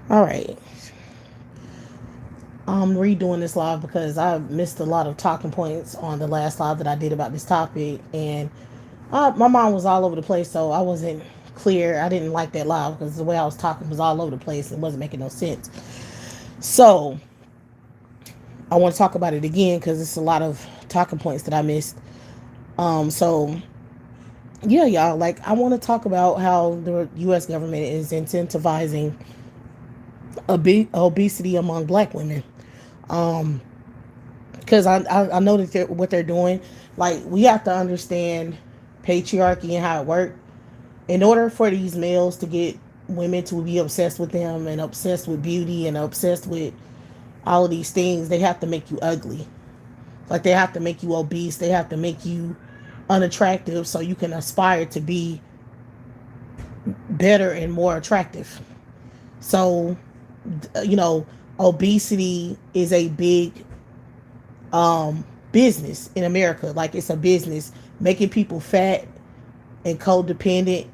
All right. I'm redoing this live because I missed a lot of talking points on the last live that I did about this topic, and my mind was all over the place, so I wasn't clear. I didn't like that live because the way I was talking was all over the place and wasn't making no sense. So I want to talk about it again because it's a lot of talking points that I missed. So yeah, y'all, like I want to talk about how the U.S. government is incentivizing obesity among Black women. Um, because I know that what they're doing. Like we have to understand patriarchy and how it works. In order for these males to get women to be obsessed with them and obsessed with beauty and obsessed with all of these things, they have to make you ugly. Like they have to make you obese. They have to make you unattractive so you can aspire to be better and more attractive. So, you know, obesity is a big business in America. Like it's a business making people fat and codependent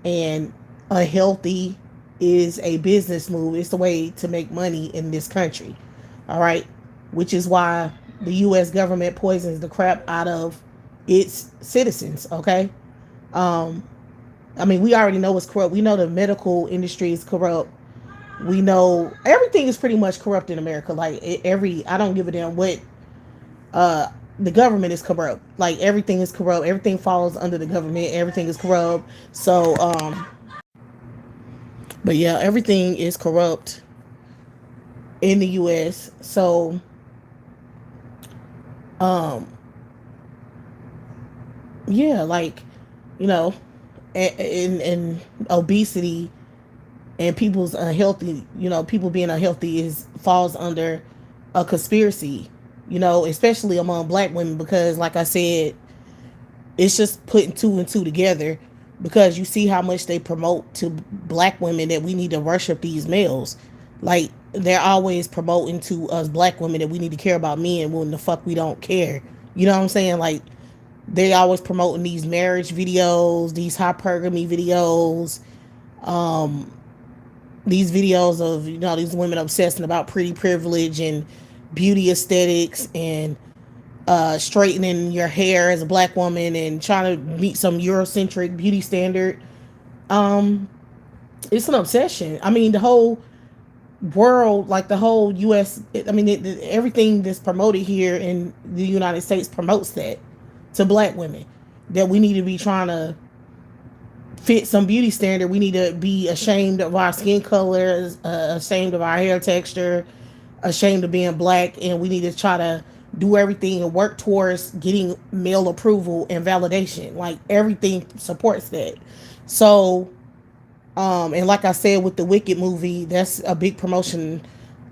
and unhealthy is a business move. It's the way to make money in this country. All right. Which is why the US government poisons the crap out of its citizens. Okay. Um, I mean, we already know it's corrupt. We know the medical industry is corrupt. We know everything is pretty much corrupt in America. Like I don't give a damn what uh the government is corrupt. Like everything is corrupt. Everything falls under the government. Everything is corrupt. So but yeah, everything is corrupt in the US. So um yeah, like you know, and obesity and people's unhealthy, people being unhealthy is falls under a conspiracy, especially among Black women because like I said, it's just putting two and two together because you see how much they promote to Black women that we need to worship these males. Like they're always promoting to us Black women that we need to care about men when the fuck we don't care. You know what I'm saying? Like they always promoting these marriage videos, these hypergamy videos, um, these videos of these women obsessing about pretty privilege and beauty aesthetics and straightening your hair as a Black woman and trying to meet some Eurocentric beauty standard. Um, it's an obsession. I mean, the whole world, like the whole U.S. I mean, everything that's promoted here in the United States promotes that to Black women, that we need to be trying to fit some beauty standard. We need to be ashamed of our skin color, ashamed of our hair texture, ashamed of being Black, and we need to try to do everything and work towards getting male approval and validation. Like everything supports that. So, and like I said with the Wicked movie, that's a big promotion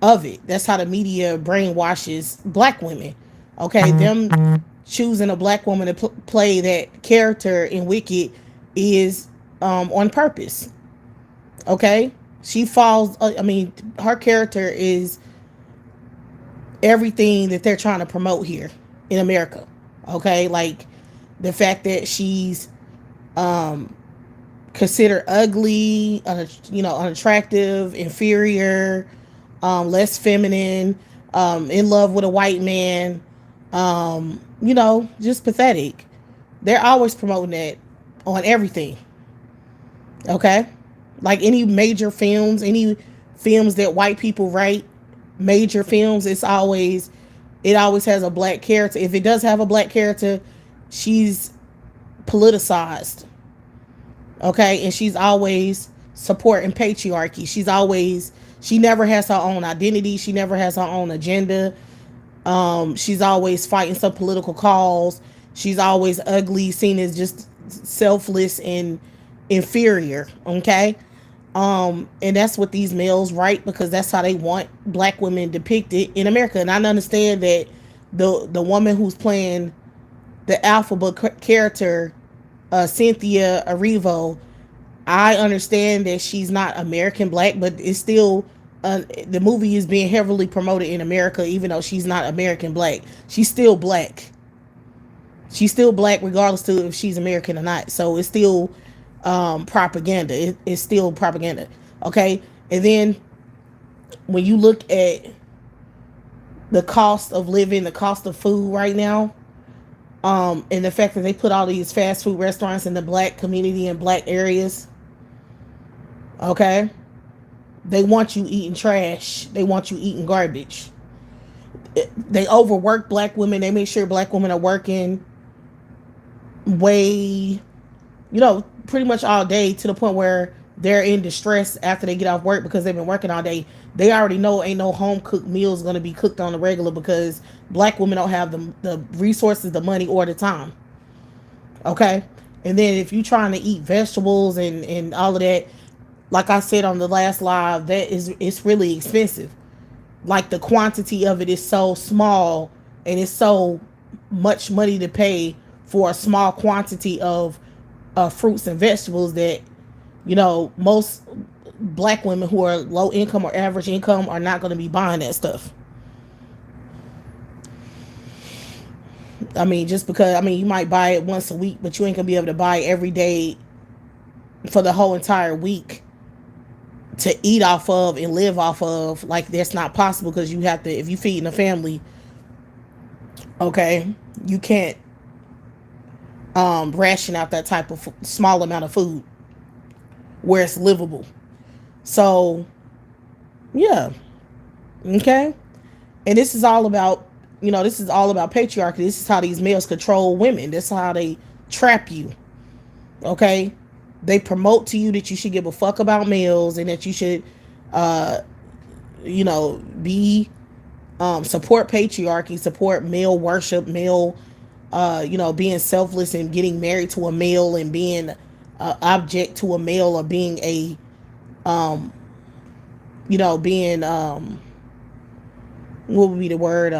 of it. That's how the media brainwashes Black women. Okay, them choosing a Black woman to play that character in Wicked is on purpose. Okay, she falls. I mean, her character is everything that they're trying to promote here in America. Okay, like the fact that she's um, considered ugly, unattractive, inferior, less feminine, in love with a white man, just pathetic. They're always promoting that on everything. Okay, like any major films, any films that white people write, major films, it always has a Black character. If it does have a Black character, she's politicized. Okay, and she's always supporting patriarchy. She never has her own identity. She never has her own agenda. She's always fighting some political cause. She's always ugly, seen as just selfless and inferior. Okay. And that's what these males write because that's how they want Black women depicted in America. And I understand that the woman who's playing the alphabet character, Cynthia Erivo, I understand that she's not American Black, but it's still the movie is being heavily promoted in America, even though she's not American Black. She's still Black. She's still Black regardless to if she's American or not. So it's still propaganda. It's still propaganda. Okay, and then when you look at the cost of living, the cost of food right now, and the fact that they put all these fast food restaurants in the black community and black areas, okay, they want you eating trash. They want you eating garbage. They overwork black women. They make sure black women are working way, pretty much all day, to the point where they're in distress after they get off work because they've been working all day. They already know ain't no home cooked meals going to be cooked on the regular because black women don't have the resources, the money, or the time. Okay. And then if you're trying to eat vegetables and all of that, like I said on the last live, it's really expensive. Like the quantity of it is so small, and it's so much money to pay for a small quantity of fruits and vegetables that most black women who are low income or average income are not going to be buying that stuff. I mean, just because, you might buy it once a week, but you ain't gonna be able to buy it every day for the whole entire week to eat off of and live off of. Like, that's not possible, because you have to, if you feeding a family, okay, you can't ration out that type of small amount of food where it's livable. So yeah, okay. And this is all about patriarchy. This is how these males control women. This is how they trap you. Okay, they promote to you that you should give a fuck about males, and that you should be support patriarchy, support male worship, male being selfless and getting married to a male, and being object to a male, or being a being what would be the word,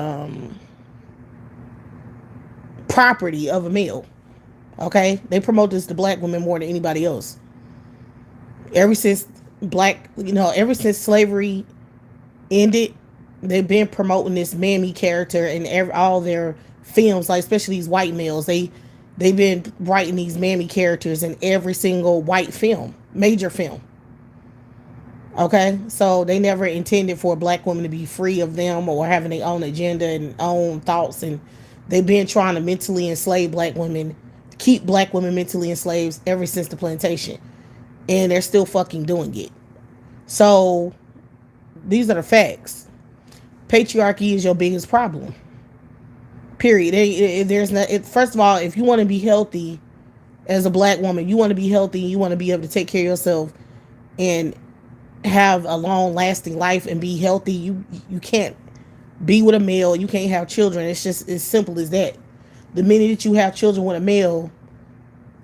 property of a male. Okay, they promote this to black women more than anybody else. Ever since ever since slavery ended, they've been promoting this mammy character in all their films, like especially these white males. They've been writing these mammy characters in every single white film, major film. Okay, so they never intended for black women to be free of them, or having their own agenda and own thoughts. And they've been trying to mentally enslave black women, keep black women mentally enslaved ever since the plantation. And they're still fucking doing it. So these are the facts. Patriarchy is your biggest problem. Period. There's not. First of all, if you want to be healthy as a black woman, you want to be healthy, you want to be able to take care of yourself and have a long lasting life and be healthy. You can't be with a male. You can't have children. It's just as simple as that. The minute that you have children with a male,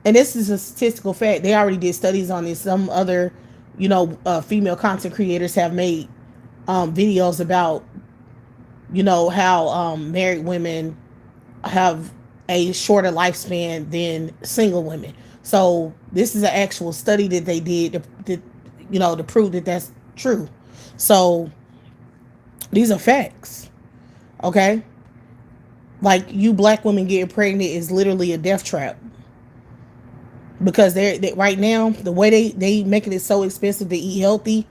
and this is a statistical fact, they already did studies on this. Some other female content creators have made videos about how married women have a shorter lifespan than single women. So this is an actual study that they did to prove that that's true. So these are facts. Okay, like, you black women getting pregnant is literally a death trap, because they right now, the way they making it so expensive to eat healthy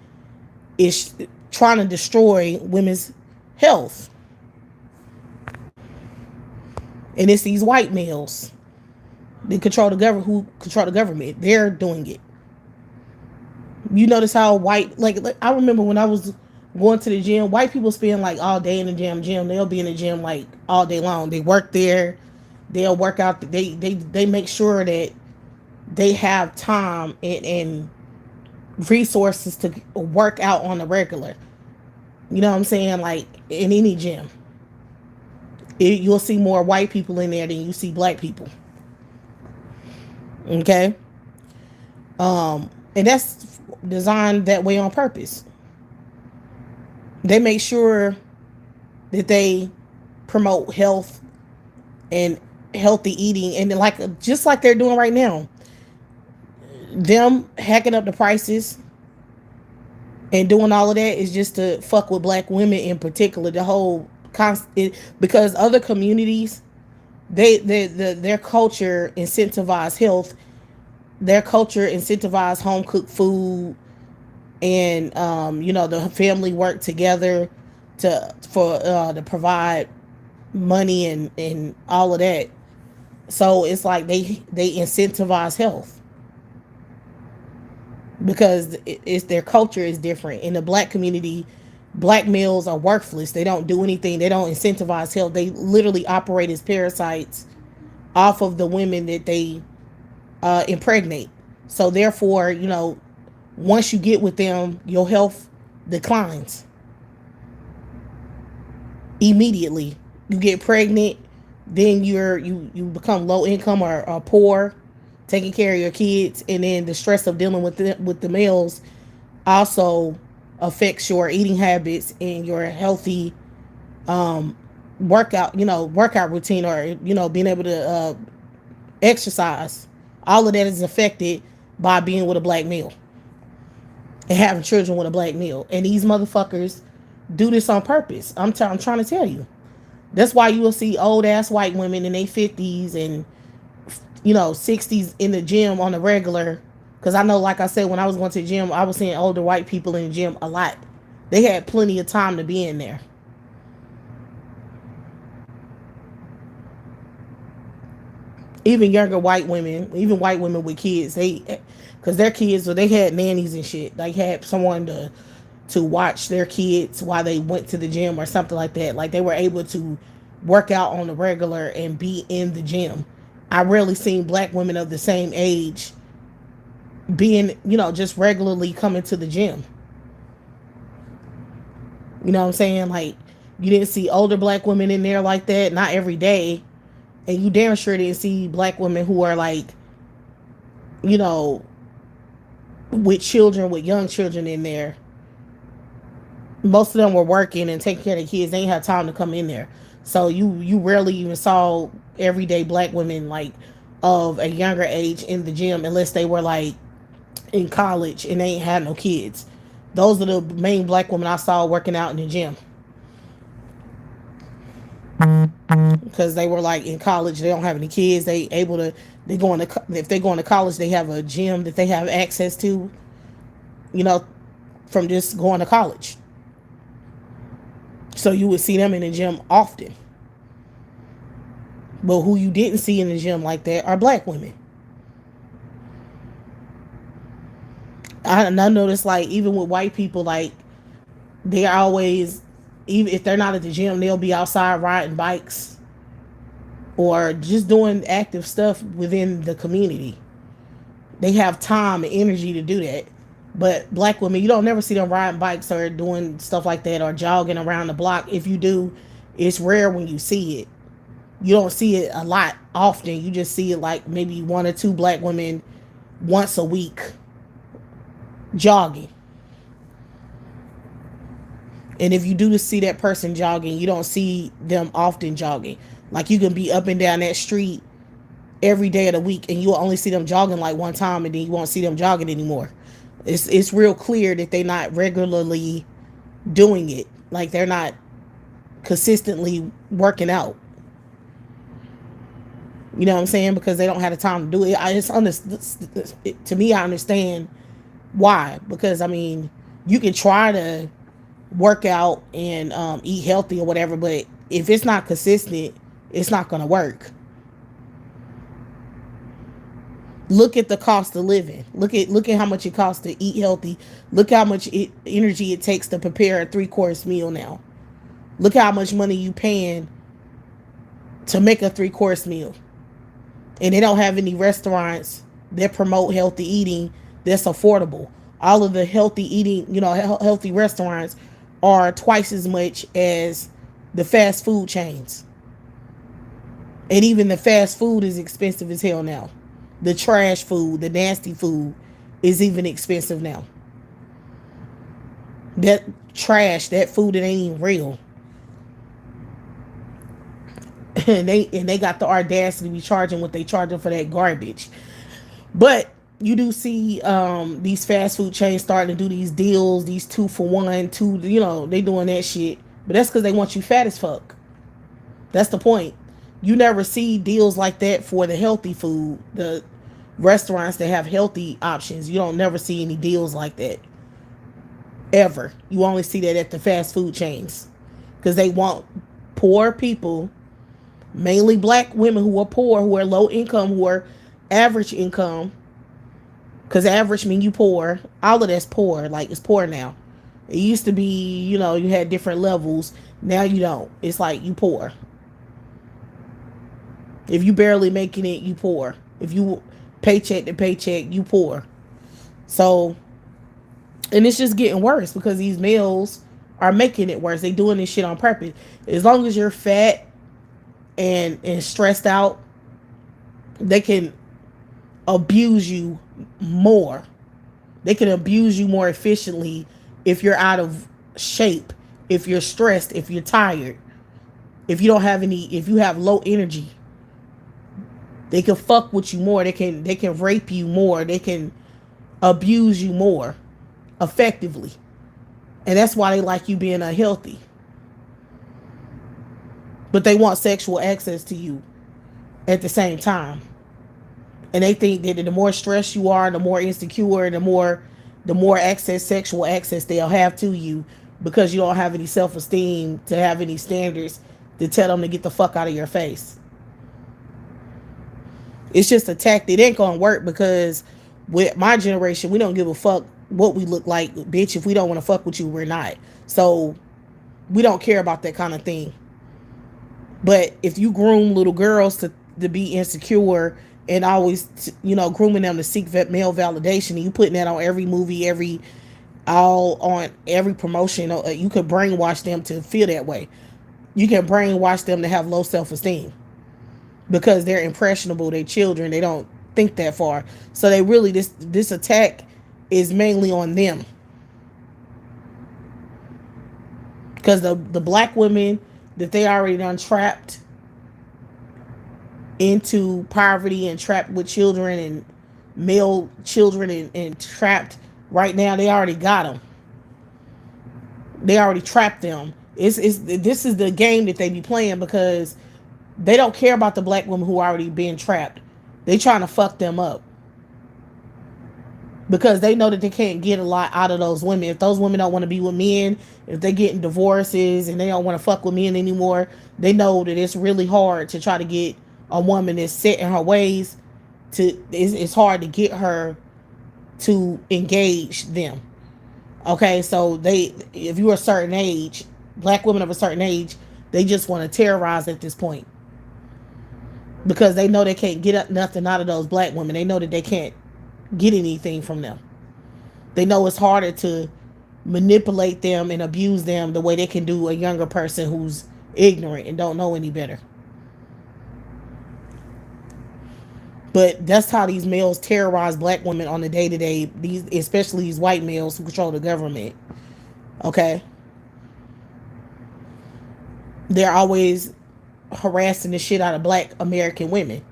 is trying to destroy women's health. And it's these white males that control the government, who control the government. They're doing it. You notice how white, like I remember when I was going to the gym, white people spend like all day in the gym. They'll be in the gym like all day long. They work there. They'll work out. They make sure that they have time and resources to work out on the regular. You know what I'm saying? Like, in any gym, you'll see more white people in there than you see black people. Okay. And that's designed that way on purpose. They make sure that they promote health and healthy eating, and just like they're doing right now, them hacking up the prices and doing all of that is just to fuck with black women in particular. The whole because other communities, their culture incentivize health. Their culture incentivize home cooked food, and the family work together to provide money and all of that. So it's like they incentivize health because it's their culture is different. In the black community, black males are worthless. They don't do anything. They don't incentivize health. They literally operate as parasites off of the women that they impregnate. So therefore, once you get with them, your health declines immediately. You get pregnant, then you become low income or poor, taking care of your kids, and then the stress of dealing with the males also affects your eating habits and your healthy um, workout routine, or being able to exercise. All of that is affected by being with a black male and having children with a black male. And these motherfuckers do this on purpose. I'm trying to tell you. That's why you will see old ass white women in their 50s and 60s in the gym on the regular. Because I know, like I said, when I was going to the gym, I was seeing older white people in the gym a lot. They had plenty of time to be in there. Even younger white women, even white women with kids, because their kids, or they had nannies and shit. They had someone to watch their kids while they went to the gym or something like that. Like, they were able to work out on the regular and be in the gym. I rarely seen black women of the same age being, just regularly coming to the gym. You know what I'm saying? Like, you didn't see older black women in there like that, not every day. And you damn sure didn't see black women who are like, you know, with children, with young children in there. Most of them were working and taking care of the kids. They ain't had time to come in there. So you rarely even saw everyday black women like of a younger age in the gym, unless they were like in college and they ain't had no kids. Those are the main black women I saw working out in the gym, because they were like in college. They don't have any kids. They going to, if they going to college, they have a gym that they have access to, you know, from just going to college. So you would see them in the gym often. But who you didn't see in the gym like that are black women. I noticed, like, even with white people, like, they're always, even if they're not at the gym, they'll be outside riding bikes or just doing active stuff within the community. They have time and energy to do that. But black women, you don't never see them riding bikes or doing stuff like that or jogging around the block. If you do, it's rare when you see it. You don't see it a lot often. You just see it like maybe one or two black women once a week jogging. And if you do see that person jogging, you don't see them often jogging. Like, you can be up and down that street every day of the week and you'll only see them jogging like one time, and then you won't see them jogging anymore. It's real clear that they're not regularly doing it. Like, they're not consistently working out. You know what I'm saying? Because they don't have the time to do it. To me, I understand why. Because, I mean, you can try to work out and eat healthy or whatever, but if it's not consistent, it's not going to work. Look at the cost of living. Look at how much it costs to eat healthy. Look how much energy it takes to prepare a 3-course meal now. Look how much money you paying to make a 3-course meal. And they don't have any restaurants that promote healthy eating that's affordable. All of the healthy eating, healthy restaurants are twice as much as the fast food chains. And even the fast food is expensive as hell now. The trash food, the nasty food is even expensive now. That trash, that food that ain't even real. And they got the audacity to be charging what they charging for that garbage. But you do see these fast food chains starting to do these deals, these 2-for-1, they doing that shit. But that's because they want you fat as fuck. That's the point. You never see deals like that for the healthy food, the restaurants that have healthy options. You don't never see any deals like that. ever. You only see that at the fast food chains because they want poor people, mainly black women who are poor, who are low income, who are average income. Because average mean you poor. All of that's poor. Like, it's poor now. It used to be, you had different levels. Now you don't. It's like you poor. If you barely making it, you poor. If you paycheck to paycheck, you poor. So, and it's just getting worse because these males are making it worse. They doing this shit on purpose. As long as you're fat and stressed out, they can abuse you more. They can abuse you more efficiently if you're out of shape, if you're stressed, if you're tired, if you don't have any, if you have low energy. They can fuck with you more. They can rape you more. They can abuse you more effectively. And that's why they like you being unhealthy. But they want sexual access to you at the same time. And they think that the more stressed you are, the more insecure, the more access, sexual access they'll have to you, because you don't have any self-esteem to have any standards to tell them to get the fuck out of your face. It's just a tactic. It ain't gonna work because with my generation, we don't give a fuck what we look like, bitch. If we don't want to fuck with you, we're not. So we don't care about that kind of thing. But if you groom little girls to be insecure and always, grooming them to seek male validation, and you putting that on every movie, on every promotion, you could brainwash them to feel that way. You can brainwash them to have low self-esteem because they're impressionable. They're children. They don't think that far. So they really, this attack is mainly on them. Because the black women that they already done trapped into poverty and trapped with children and male children and trapped right now, they already got them. They already trapped them. This is the game that they be playing because they don't care about the black women who are already being trapped. They trying to fuck them up because they know that they can't get a lot out of those women. If those women don't want to be with men, if they're getting divorces and they don't want to fuck with men anymore, they know that it's really hard to try to get a woman that's set in her ways. It's hard to get her to engage them. Okay, so if you're a certain age, black women of a certain age, they just want to terrorize at this point because they know they can't get nothing out of those black women. They know that they can't get anything from them. They know it's harder to manipulate them and abuse them the way they can do a younger person who's ignorant and don't know any better. But that's how these males terrorize black women on the day-to-day, especially these white males who control the government. Okay? They're always harassing the shit out of black American women.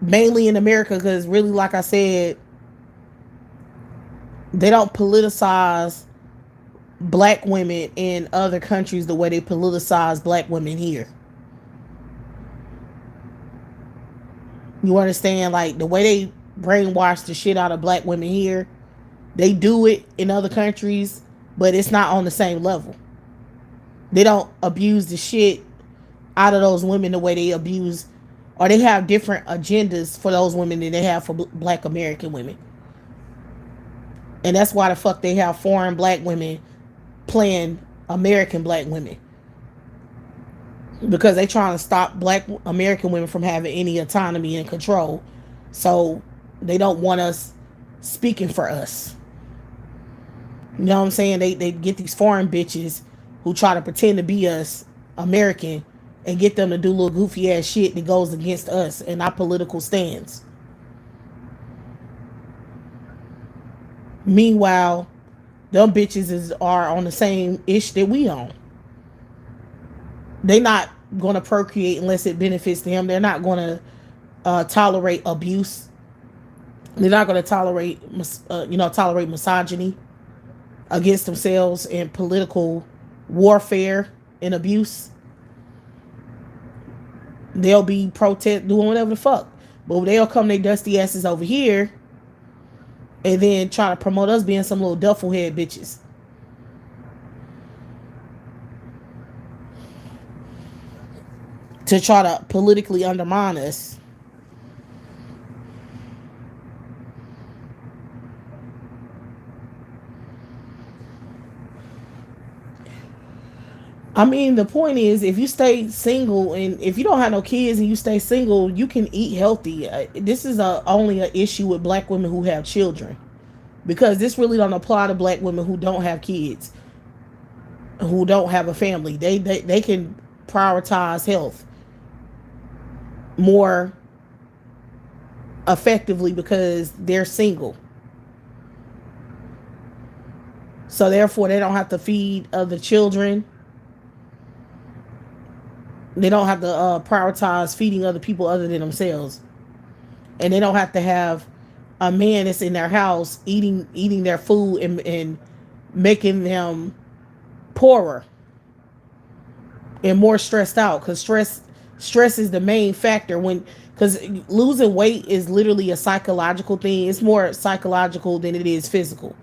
Mainly in America, because really, like I said, they don't politicize black women in other countries the way they politicize black women here. You understand? Like, the way they brainwash the shit out of black women here, they do it in other countries, but it's not on the same level. They don't abuse the shit out of those women the way they abuse, or they have different agendas for those women than they have for black American women. And that's why the fuck they have foreign black women playing American black women. Because they trying to stop black American women from having any autonomy and control. So they don't want us speaking for us. You know what I'm saying? They get these foreign bitches who try to pretend to be us American and get them to do little goofy ass shit that goes against us and our political stands. Meanwhile, them bitches are on the same ish that we on. They're not going to procreate unless it benefits them. They're not going to tolerate abuse. They're not going to tolerate misogyny against themselves and political warfare and abuse. They'll be protest doing whatever the fuck, but they'll come their dusty asses over here and then try to promote us being some little duffel head bitches. to try to politically undermine us. I mean, the point is, if you stay single and if you don't have no kids and you stay single, you can eat healthy. This is only an issue with black women who have children, because this really don't apply to black women who don't have kids, who don't have a family. They can prioritize health more effectively because they're single. So therefore, they don't have to feed other children. They don't have to prioritize feeding other people other than themselves, and they don't have to have a man that's in their house eating their food and making them poorer and more stressed out, because stress is the main factor. When because losing weight is literally a psychological thing. It's more psychological than it is physical.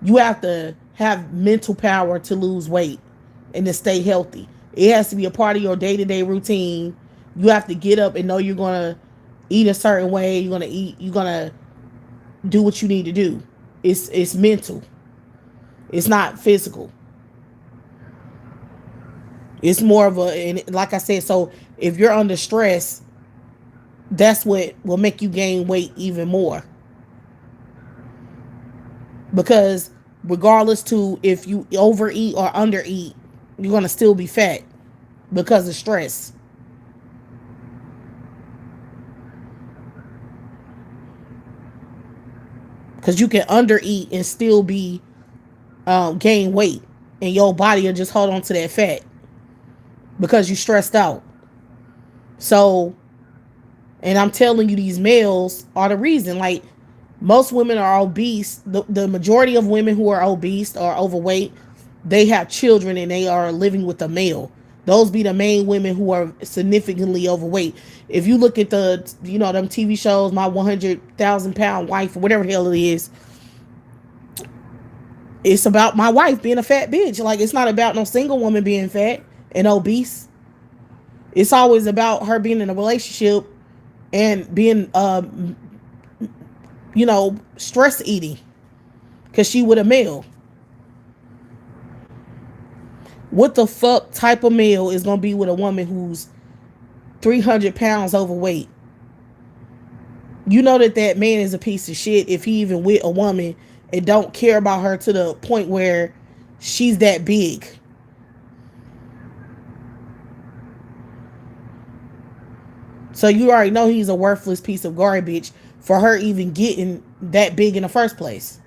You have to have mental power to lose weight and to stay healthy. It has to be a part of your day-to-day routine. You have to get up and know you're gonna eat a certain way. You're gonna do what you need to do. It's mental. It's not physical. It's more of a, and like I said, so if you're under stress, that's what will make you gain weight even more. Because regardless to if you overeat or undereat, you're gonna still be fat because of stress. Because you can undereat and still be gain weight, and your body will just hold on to that fat because you stressed out. So, and I'm telling you, these males are the reason. Like, most women are obese. The majority of women who are obese or overweight, they have children and they are living with a male. Those be the main women who are significantly overweight. If you look at them TV shows, My 100,000 Pound Wife, or whatever the hell it is, it's about my wife being a fat bitch. Like, it's not about no single woman being fat and obese. It's always about her being in a relationship and being, stress eating because she with a male. What the fuck type of male is gonna be with a woman who's 300 pounds overweight? You know that man is a piece of shit if he even with a woman and don't care about her to the point where she's that big. So you already know he's a worthless piece of garbage for her even getting that big in the first place.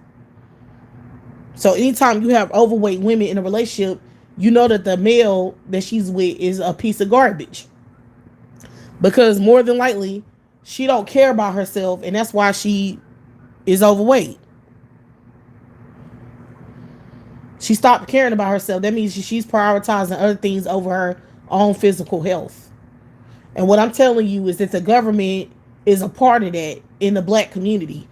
So anytime you have overweight women in a relationship, you know that the male that she's with is a piece of garbage. Because more than likely, she don't care about herself, and that's why she is overweight. She stopped caring about herself. That means she's prioritizing other things over her own physical health. And what I'm telling you is that the government is a part of that in the black community.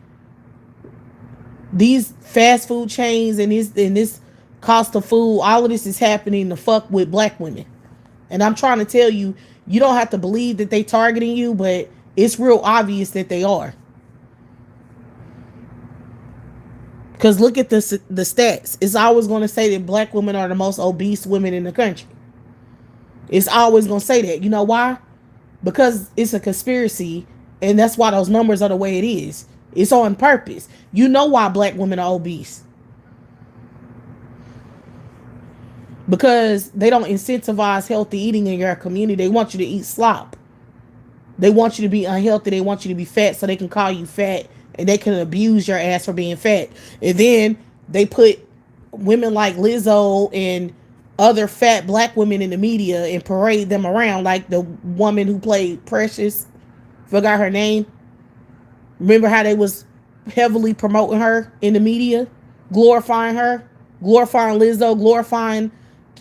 These fast food chains and this cost of food, all of this is happening to fuck with black women. And I'm trying to tell you, you don't have to believe that they targeting you, but it's real obvious that they are. Because look at the stats. It's always going to say that black women are the most obese women in the country. It's always going to say that. You know why? Because it's a conspiracy, and that's why those numbers are the way it is. It's on purpose. You know why black women are obese. Because they don't incentivize healthy eating in your community. They want you to eat slop. They want you to be unhealthy. They want you to be fat so they can call you fat and they can abuse your ass for being fat. And then they put women like Lizzo and other fat black women in the media and parade them around, like the woman who played Precious. Forgot her name. Remember how they was heavily promoting her in the media, glorifying her, glorifying Lizzo, glorifying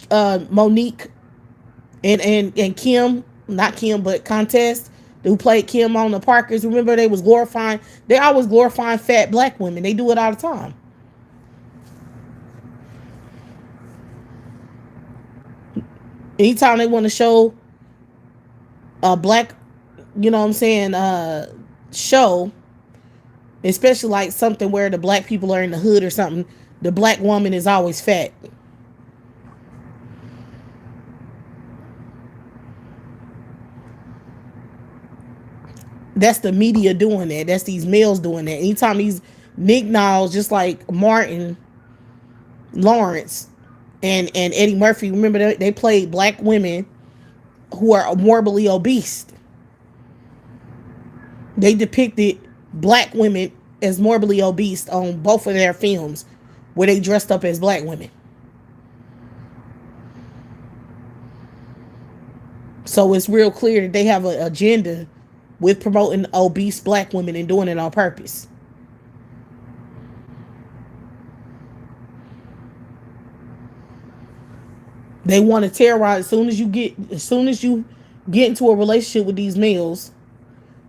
Monique and Kim, not Kim, but Contest, who played Kim on the Parkers. Remember, they always glorifying fat black women. They do it all the time. Anytime they want to show a black, you know what I'm saying, show, especially like something where the black people are in the hood or something, the black woman is always fat. That's the media doing that. That's these males doing that. Anytime these Nick Niles, just like Martin Lawrence and Eddie Murphy, remember they played black women who are morbidly obese. They depicted black women as morbidly obese on both of their films where they dressed up as black women. So it's real clear that they have an agenda with promoting obese black women and doing it on purpose. They want to terrorize as soon as you get into a relationship with these males,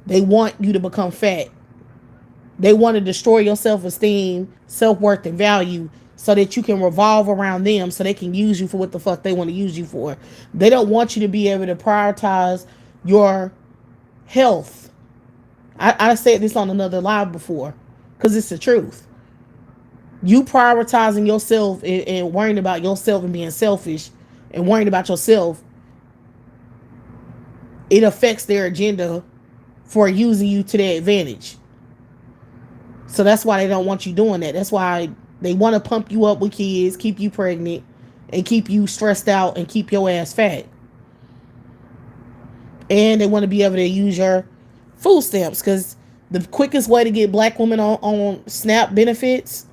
they want you to become fat. They want to destroy your self-esteem, self-worth, and value so that you can revolve around them so they can use you for what the fuck they want to use you for. They don't want you to be able to prioritize your health. I said this on another live before because it's the truth. You prioritizing yourself and worrying about yourself and being selfish and worrying about yourself, it affects their agenda for using you to their advantage. So that's why they don't want you doing that. That's why they want to pump you up with kids, keep you pregnant, and keep you stressed out and keep your ass fat. And they want to be able to use your food stamps because the quickest way to get black women on SNAP benefits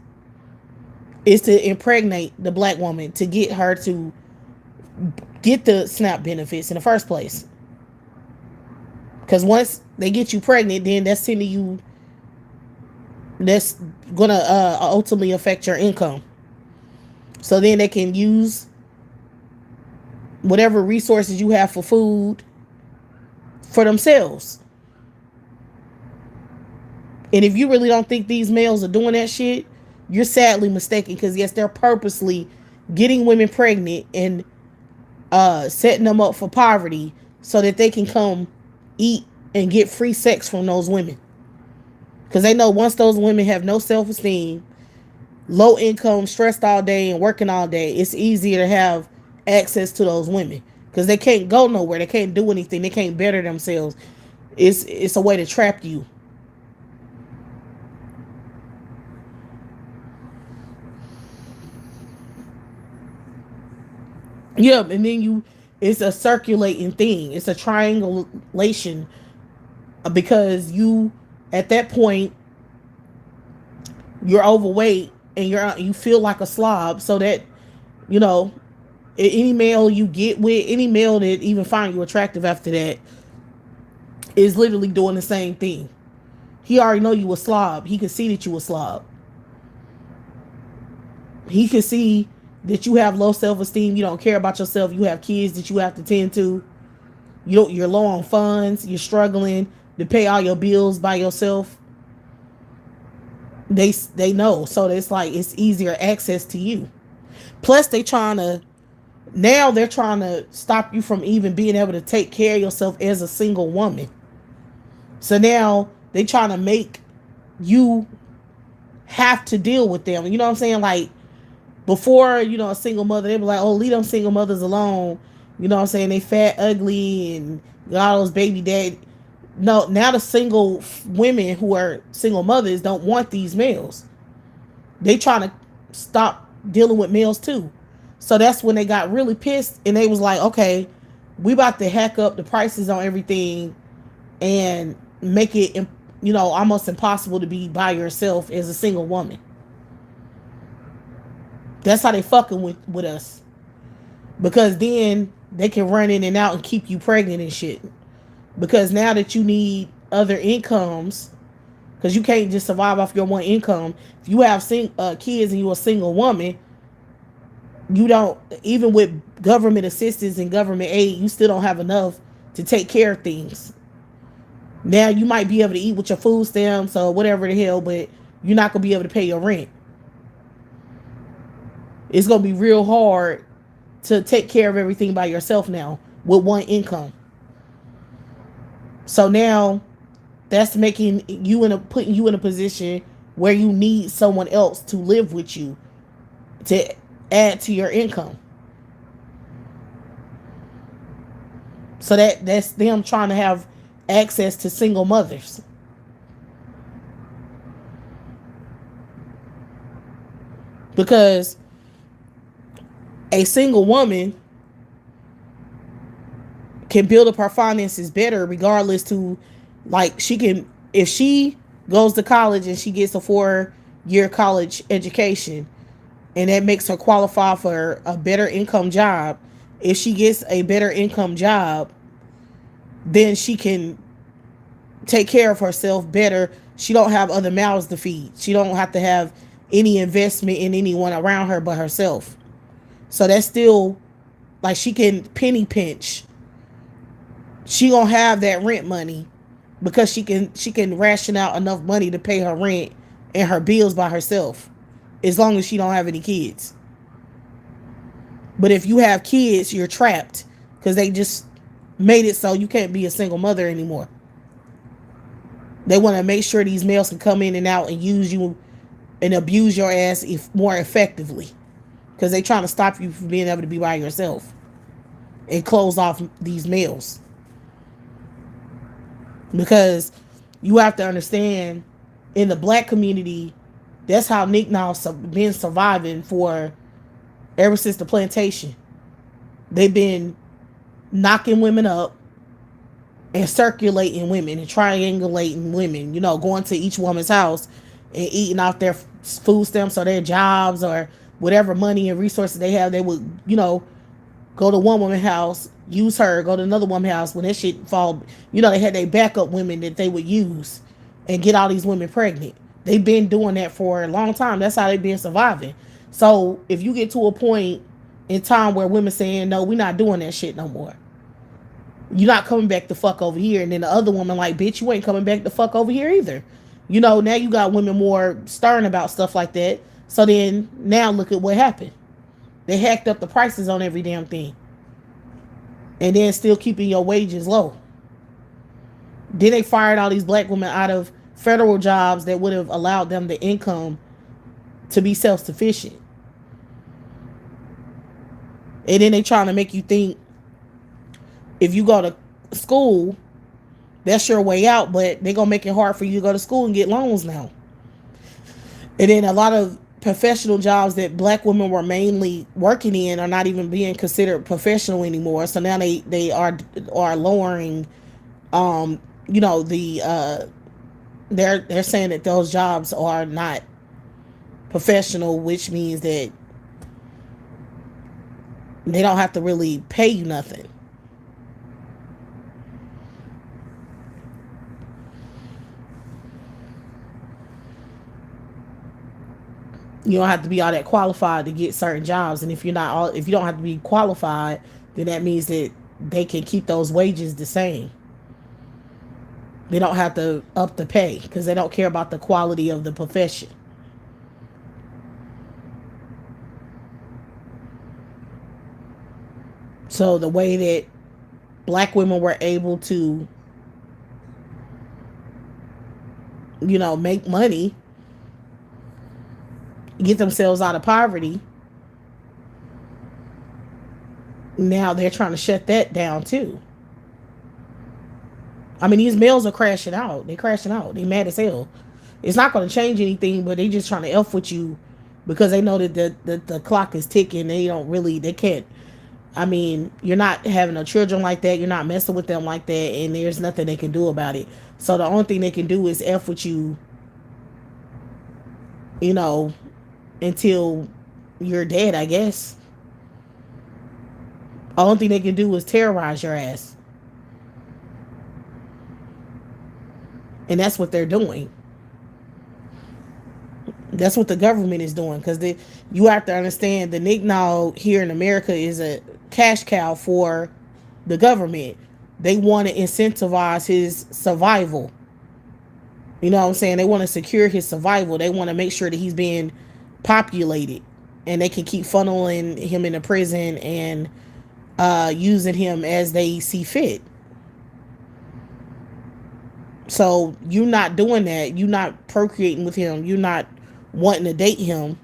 is to impregnate the black woman to get her to get the SNAP benefits in the first place. Because once they get you pregnant, then that's sending you, that's gonna ultimately affect your income. So then they can use whatever resources you have for food for themselves. And if you really don't think these males are doing that shit, you're sadly mistaken. Because yes, they're purposely getting women pregnant and setting them up for poverty so that they can come eat and get free sex from those women. Because they know once those women have no self-esteem, low income, stressed all day and working all day, it's easier to have access to those women. Because they can't go nowhere. They can't do anything. They can't better themselves. It's a way to trap you. Yeah, and then it's a circulating thing. It's a triangulation because you, at that point, you're overweight and you feel like a slob. So that, you know, any male you get with, any male that even find you attractive after that, is literally doing the same thing. He already know you a slob. He can see that you a slob. He can see that you have low self-esteem. You don't care about yourself. You have kids that you have to tend to. You're low on funds. You're struggling to pay all your bills by yourself. They know. So it's like it's easier access to you. Plus they're trying to stop you from even being able to take care of yourself as a single woman. So now they trying to make you have to deal with them. You know what I'm saying? Like before, a single mother, they be like, oh, leave them single mothers alone. You know what I'm saying? They fat, ugly, and got all those baby dad. No, now the single women who are single mothers don't want these males. They trying to stop dealing with males too. So that's when they got really pissed and they was like, okay, we about to hack up the prices on everything and make it, almost impossible to be by yourself as a single woman. That's how they fucking with us. Because then they can run in and out and keep you pregnant and shit. Because now that you need other incomes, because you can't just survive off your one income. If you have kids and you're a single woman, you don't, even with government assistance and government aid, you still don't have enough to take care of things. Now you might be able to eat with your food stamps or whatever the hell, but you're not going to be able to pay your rent. It's going to be real hard to take care of everything by yourself now with one income. So now that's making you in a putting you in a position where you need someone else to live with you to add to your income. So that's them trying to have access to single mothers, because a single woman can build up her finances better regardless to, like, she can, if she goes to college and she gets a 4-year college education and that makes her qualify for a better income job. If she gets a better income job, then she can take care of herself better. She don't have other mouths to feed. She don't have to have any investment in anyone around her but herself. So that's still, like, she can penny pinch. She gonna have that rent money because she can ration out enough money to pay her rent and her bills by herself, as long as she don't have any kids. But if you have kids, you're trapped because they just made it so you can't be a single mother anymore. They want to make sure these males can come in and out and use you and abuse your ass more effectively, because they trying to stop you from being able to be by yourself and close off these males. Because you have to understand, in the black community, that's how Nick Now's been surviving for ever since the plantation. They've been knocking women up and circulating women and triangulating women, going to each woman's house and eating off their food stamps or their jobs or whatever money and resources they have. They would, go to one woman's house, use her, go to another woman's house. When that shit fall, they had their backup women that they would use and get all these women pregnant. They've been doing that for a long time. That's how they've been surviving. So if you get to a point in time where women saying, no, we're not doing that shit no more, you're not coming back to fuck over here. And then the other woman like, bitch, you ain't coming back to fuck over here either. Now you got women more stern about stuff like that. So then now look at what happened. They hacked up the prices on every damn thing. And then still keeping your wages low. Then they fired all these black women out of federal jobs that would have allowed them the income to be self-sufficient. And then they trying to make you think if you go to school, that's your way out, but they're going to make it hard for you to go to school and get loans now. And then a lot of professional jobs that black women were mainly working in are not even being considered professional anymore. So now they are lowering, they're saying that those jobs are not professional, which means that they don't have to really pay you nothing. You don't have to be all that qualified to get certain jobs, and if you don't have to be qualified, then that means that they can keep those wages the same. They don't have to up the pay because they don't care about the quality of the profession. So the way that black women were able to, make money, get themselves out of poverty, now they're trying to shut that down too. I mean, these males are crashing out. They're crashing out. They mad as hell. It's not going to change anything, but they just trying to F with you because they know that the clock is ticking. They can't. I mean, you're not having no children like that. You're not messing with them like that. And there's nothing they can do about it. So the only thing they can do is F with you, until you're dead, I guess. The only thing they can do is terrorize your ass. And that's what they're doing. That's what the government is doing, because you have to understand the NICNAW here in America is a cash cow for the government. They want to incentivize his survival. You know what I'm saying? They want to secure his survival. They want to make sure that he's being populated and they can keep funneling him into prison and using him as they see fit. So you're not doing that. You're not procreating with him. You're not wanting to date him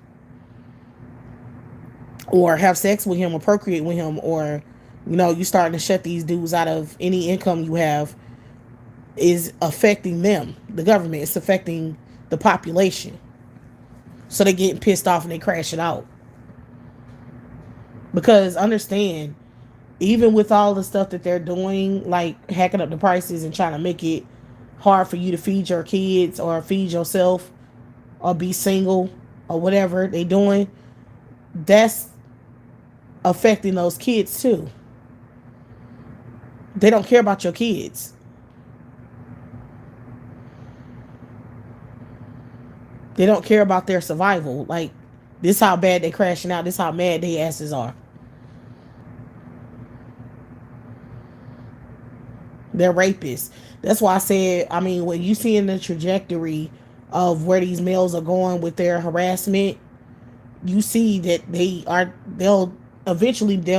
or have sex with him or procreate with him, or you starting to shut these dudes out of any income you have, is affecting them, the government. It's affecting the population. So they getting pissed off and they crashing out. Because understand, even with all the stuff that they're doing, like hacking up the prices and trying to make it hard for you to feed your kids or feed yourself or be single or whatever they doing, that's affecting those kids too. They don't care about your kids. They don't care about their survival. Like, this how bad they crashing out. This how mad they asses are. They're rapists. That's why I said, I mean, when you see in the trajectory of where these males are going with their harassment, you see that they'll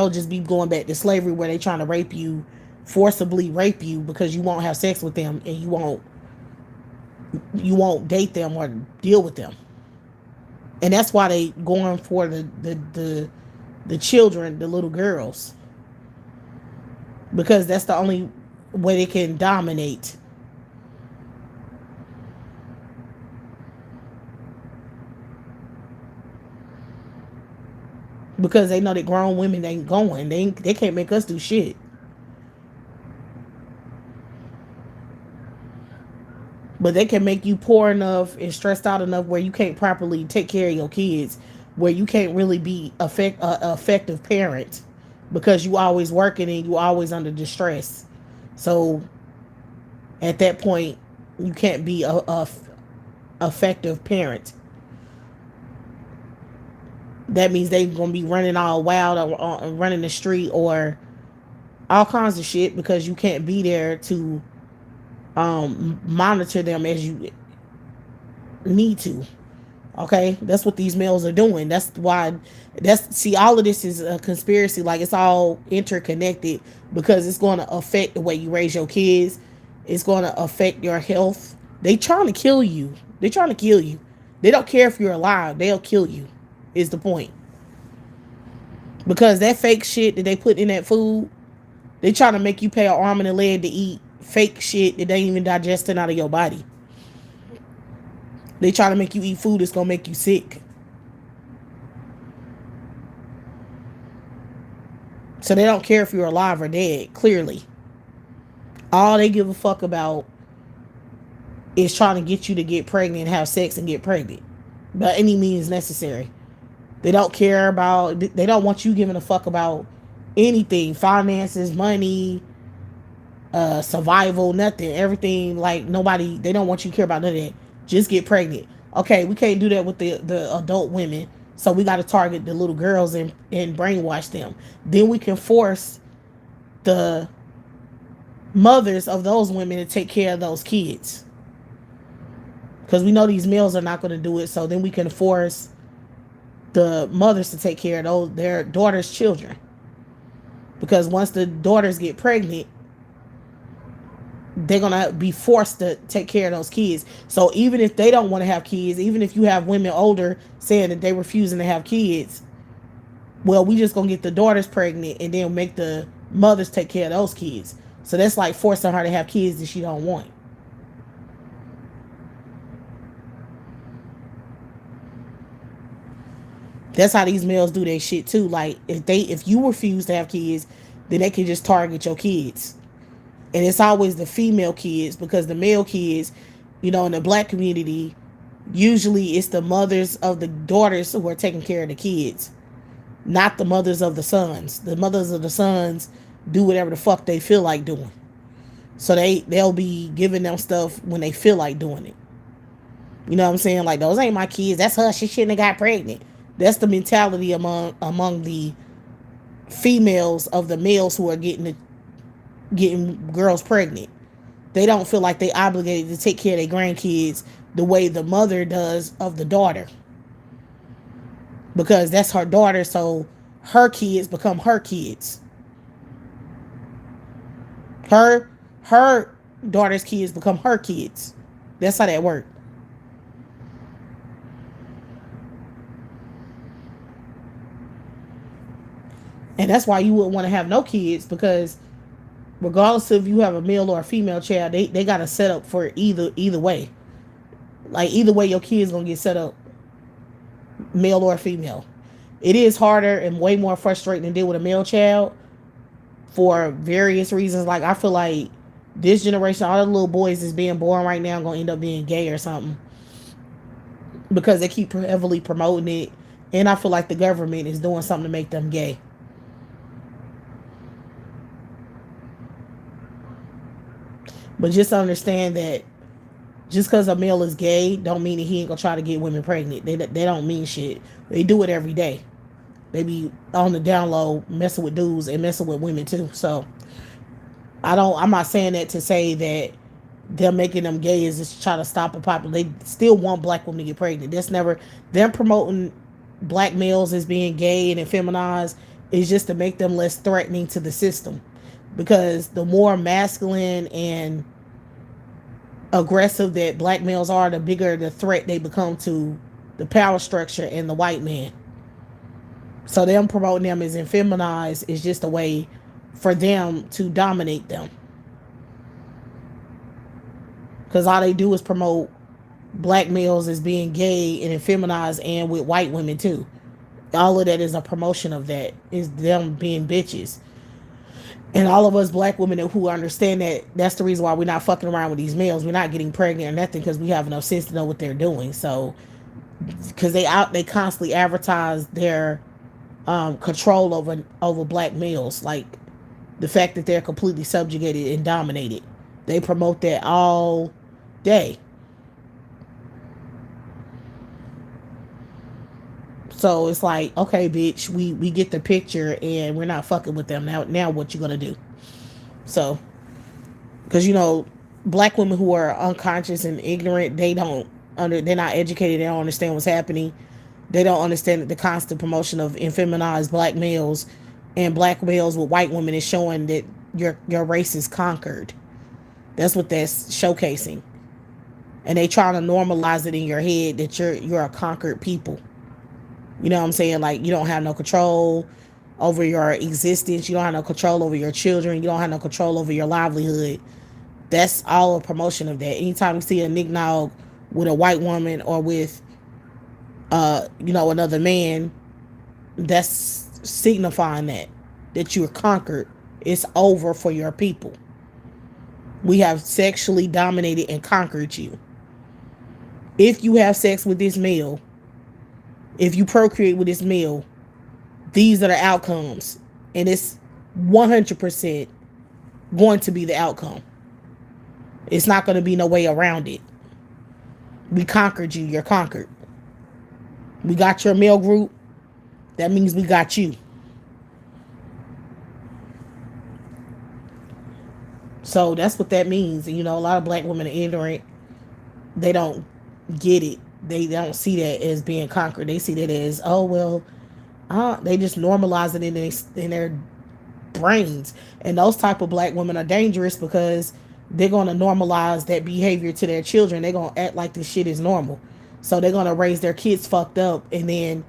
just be going back to slavery, where they trying to rape you, forcibly rape you, because you won't have sex with them and you won't date them or deal with them. And that's why they going for the children, the little girls, because that's the only way they can dominate. Because they know that grown women ain't going. They can't make us do shit. But they can make you poor enough and stressed out enough where you can't properly take care of your kids, where you can't really be effective parent, because you always working and you always under distress. So at that point, you can't be a effective parent. That means they gonna be running all wild, or running the street, or all kinds of shit, because you can't be there to monitor them as you need to. Okay, that's what these males are doing. That's why. All of this is a conspiracy. Like, it's all interconnected, because it's going to affect the way you raise your kids. It's going to affect your health. They trying to kill you. They trying to kill you. They don't care if you're alive. They'll kill you. Is the point. Because that fake shit that they put in that food, they trying to make you pay an arm and a leg to eat fake shit that they ain't even digesting out of your body. They trying to make you eat food that's gonna make you sick. So they don't care if you're alive or dead, clearly. All they give a fuck about is trying to get you to get pregnant and have sex and get pregnant by any means necessary. They don't care about, they don't want you giving a fuck about anything. Finances, money, survival, nothing. Everything, like, nobody, they don't want you to care about none of that. Just get pregnant. Okay, we can't do that with the adult women. So we got to target the little girls and brainwash them. Then we can force the mothers of those women to take care of those kids. Because we know these males are not going to do it. So then we can force the mothers to take care of their daughters' children. Because once the daughters get pregnant, they're gonna be forced to take care of those kids. So even if they don't want to have kids, even if you have women older saying that they refusing to have kids, well, we just gonna get the daughters pregnant and then make the mothers take care of those kids. So that's like forcing her to have kids that she don't want. That's how these males do their shit too. Like, if you refuse to have kids, then they can just target your kids. And it's always the female kids, because the male kids, in the black community, usually it's the mothers of the daughters who are taking care of the kids, not the mothers of the sons. The mothers of the sons do whatever the fuck they feel like doing. So they'll be giving them stuff when they feel like doing it. You know what I'm saying? Like, those ain't my kids. That's her. She shouldn't have got pregnant. That's the mentality among the females of the males who are getting girls pregnant. They don't feel like they obligated to take care of their grandkids the way the mother does of the daughter, because that's her daughter, so her kids become her kids. Her daughter's kids become her kids. That's how that works. And that's why you wouldn't want to have no kids, because regardless if you have a male or a female child, they got a setup for either way. Like either way, your kid's gonna get set up, male or female. It is harder and way more frustrating to deal with a male child for various reasons. Like I feel like this generation, all the little boys that's being born right now, gonna end up being gay or something, because they keep heavily promoting it, and I feel like the government is doing something to make them gay. But just understand that just because a male is gay don't mean that he ain't gonna try to get women pregnant. They don't mean shit. They do it every day. They be on the down low messing with dudes and messing with women too. So I'm not saying that to say that them making them gay is just try to stop a population. They still want black women to get pregnant. That's never them promoting black males as being gay and effeminized is just to make them less threatening to the system. Because the more masculine and aggressive that black males are, the bigger the threat they become to the power structure and the white man. So them promoting them as effeminized is just a way for them to dominate them. Because all they do is promote black males as being gay and effeminized, and with white women too. All of that is a promotion of that, is them being bitches. And all of us black women who understand that, that's the reason why we're not fucking around with these males. We're not getting pregnant or nothing, because we have enough sense to know what they're doing. So, because they constantly advertise their control over black males, like the fact that they're completely subjugated and dominated. They promote that all day. So it's like, okay, bitch, we get the picture, and we're not fucking with them now. What you gonna do? So, because black women who are unconscious and ignorant, they're not educated. They don't understand what's happening. They don't understand that the constant promotion of effeminized black males and black males with white women is showing that your race is conquered. That's what that's showcasing, and they trying to normalize it in your head that you're a conquered people. You know what I'm saying? Like, you don't have no control over your existence. You don't have no control over your children. You don't have no control over your livelihood. That's all a promotion of that. Anytime you see a nignog with a white woman or with another man, that's signifying that you're conquered. It's over for your people. We have sexually dominated and conquered you. If you have sex with this male, if you procreate with this male, these are the outcomes. And it's 100% going to be the outcome. It's not going to be no way around it. We conquered you. You're conquered. We got your male group. That means we got you. So that's what that means. And, a lot of black women are ignorant. They don't get it. They don't see that as being conquered. They see that as, oh, well, they just normalize it in their brains. And those type of black women are dangerous, because they're going to normalize that behavior to their children. They're going to act like this shit is normal. So they're going to raise their kids fucked up. And then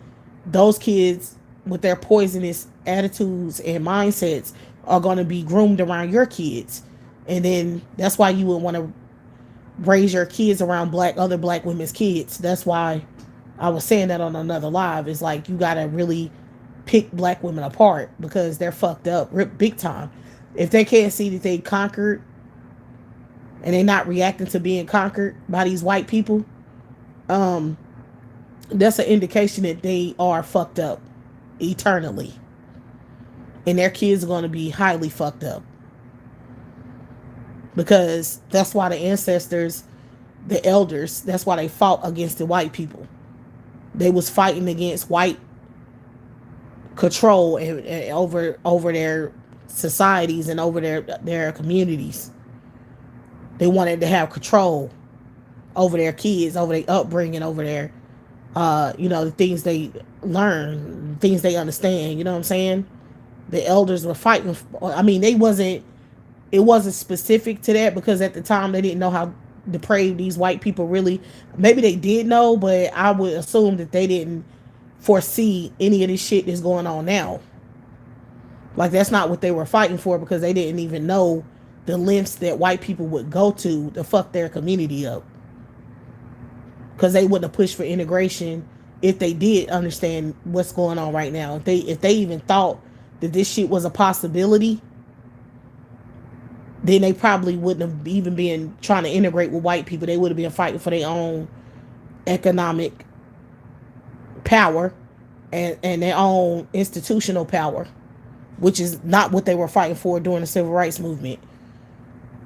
those kids with their poisonous attitudes and mindsets are going to be groomed around your kids. And then that's why you would want to raise your kids around other black women's kids. That's why I was saying that on another live. It's like, you got to really pick black women apart, because they're fucked up big time. If they can't see that they conquered, and they're not reacting to being conquered by these white people, that's an indication that they are fucked up eternally. And their kids are going to be highly fucked up. Because that's why the ancestors, the elders, that's why they fought against the white people. They was fighting against white control and over their societies and over their communities. They wanted to have control over their kids, over their upbringing, over their the things they learn, things they understand. You know what I'm saying? The elders were fighting. They wasn't It wasn't specific to that because at the time they didn't know how depraved these white people really. Maybe they did know, but I would assume that they didn't foresee any of this shit that's going on now. Like that's not what they were fighting for because they didn't even know the lengths that white people would go to fuck their community up. Because they wouldn't have pushed for integration if they did understand what's going on right now. If they even thought that this shit was a possibility, then they probably wouldn't have even been trying to integrate with white people. They would have been fighting for their own economic power and their own institutional power, which is not what they were fighting for during the civil rights movement.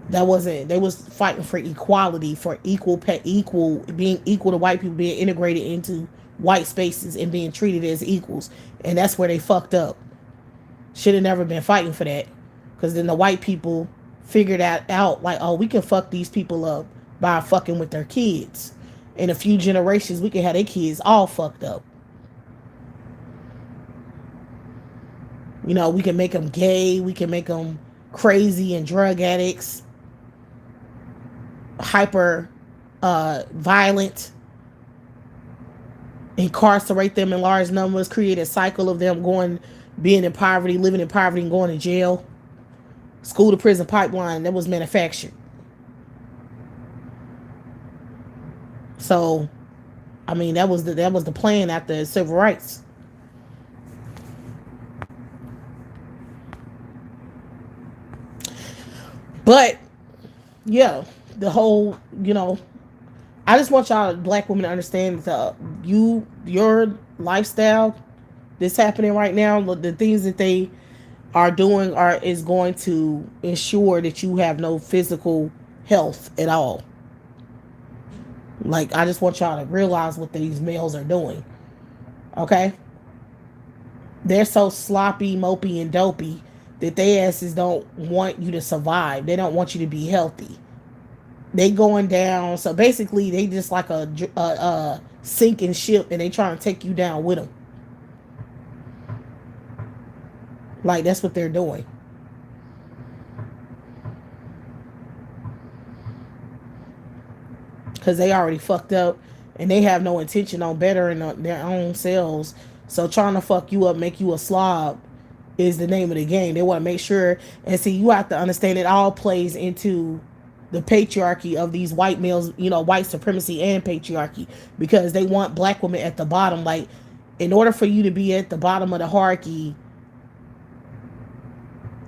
That wasn't. They was fighting for equality, for being equal to white people, being integrated into white spaces and being treated as equals. And that's where they fucked up. Should have never been fighting for that, because then the white people figured that out. Like, oh, we can fuck these people up by fucking with their kids. In a few generations, we can have their kids all fucked up. You know, we can make them gay. We can make them crazy and drug addicts, hyper violent, incarcerate them in large numbers, create a cycle of them being in poverty, living in poverty, and going to jail. School to prison pipeline that was manufactured. So, I mean, that was the plan after civil rights. But yeah, the whole, I just want y'all black women to understand your lifestyle that's happening right now, the things that they are doing is going to ensure that you have no physical health at all. Like, I just want y'all to realize what these males are doing. Okay? They're so sloppy, mopey, and dopey that they asses don't want you to survive. They don't want you to be healthy. They going down. So basically, they just like a sinking ship, and they trying to take you down with them. Like, that's what they're doing. Because they already fucked up, and they have no intention on bettering their own selves. So trying to fuck you up, make you a slob, is the name of the game. They want to make sure, and see, you have to understand it all plays into the patriarchy of these white males, white supremacy and patriarchy, because they want black women at the bottom. Like, in order for you to be at the bottom of the hierarchy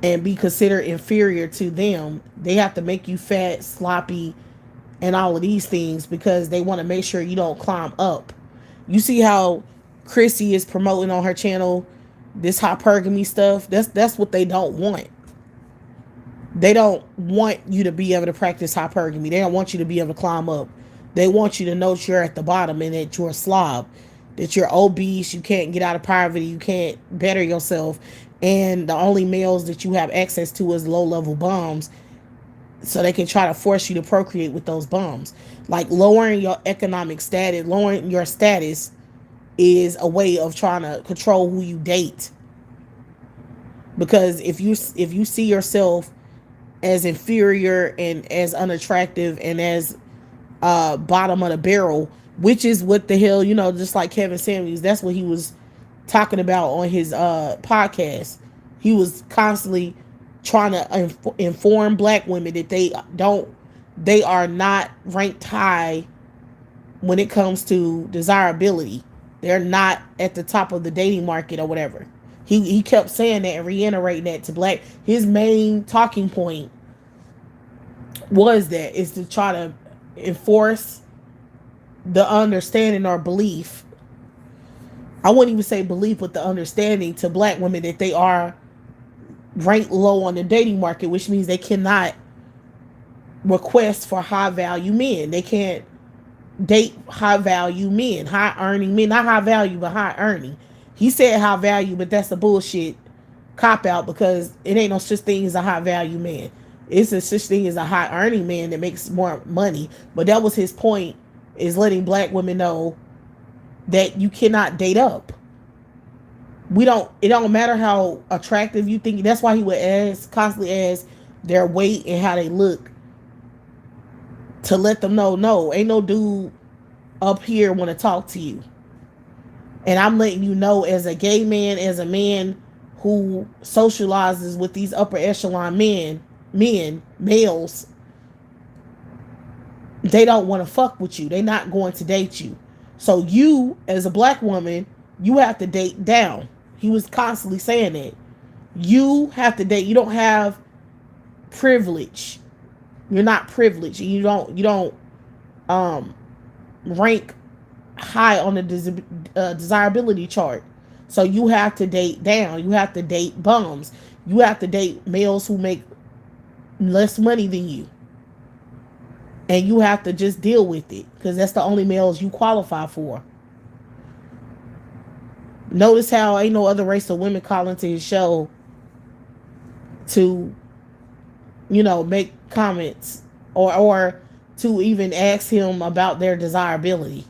and be considered inferior to them, they have to make you fat, sloppy, and all of these things, because they want to make sure you don't climb up. You see how Chrissy is promoting on her channel this hypergamy stuff? That's what they don't want. They don't want you to be able to practice hypergamy. They don't want you to be able to climb up. They want you to know that you're at the bottom and that you're a slob, that you're obese, you can't get out of poverty, you can't better yourself, and the only males that you have access to is low-level bums, so they can try to force you to procreate with those bums. Like, lowering your economic status, lowering your status is a way of trying to control who you date. Because if you see yourself as inferior and as unattractive and as bottom of the barrel, which is what the hell, just like Kevin Samuels, that's what he was talking about on his podcast. He was constantly trying to inform black women that they are not ranked high when it comes to desirability. They're not at the top of the dating market or whatever. He kept saying that and reiterating that to black. His main talking point is to try to enforce the understanding or belief. I wouldn't even say belief, but the understanding to black women that they are ranked low on the dating market, which means they cannot request for high value men. They can't date high value men, high earning men, not high value, but high earning. He said high value, but that's a bullshit cop out, because it ain't no such thing as a high value man. It's a such thing as a high earning man that makes more money. But that was his point, is letting black women know that you cannot date up. It don't matter how attractive you think. That's why he would constantly ask, their weight and how they look to let them know, no, ain't no dude up here want to talk to you. And I'm letting you know, as a gay man, as a man who socializes with these upper echelon males, they don't want to fuck with you. They not going to date you. So you, as a black woman, you have to date down. He was constantly saying that. You have to date. You don't have privilege. You're not privileged. You don't um rank high on the desirability chart. So you have to date down. You have to date bums. You have to date males who make less money than you. And you have to just deal with it because that's the only males you qualify for. Notice how ain't no other race of women calling to his show to, make comments or to even ask him about their desirability.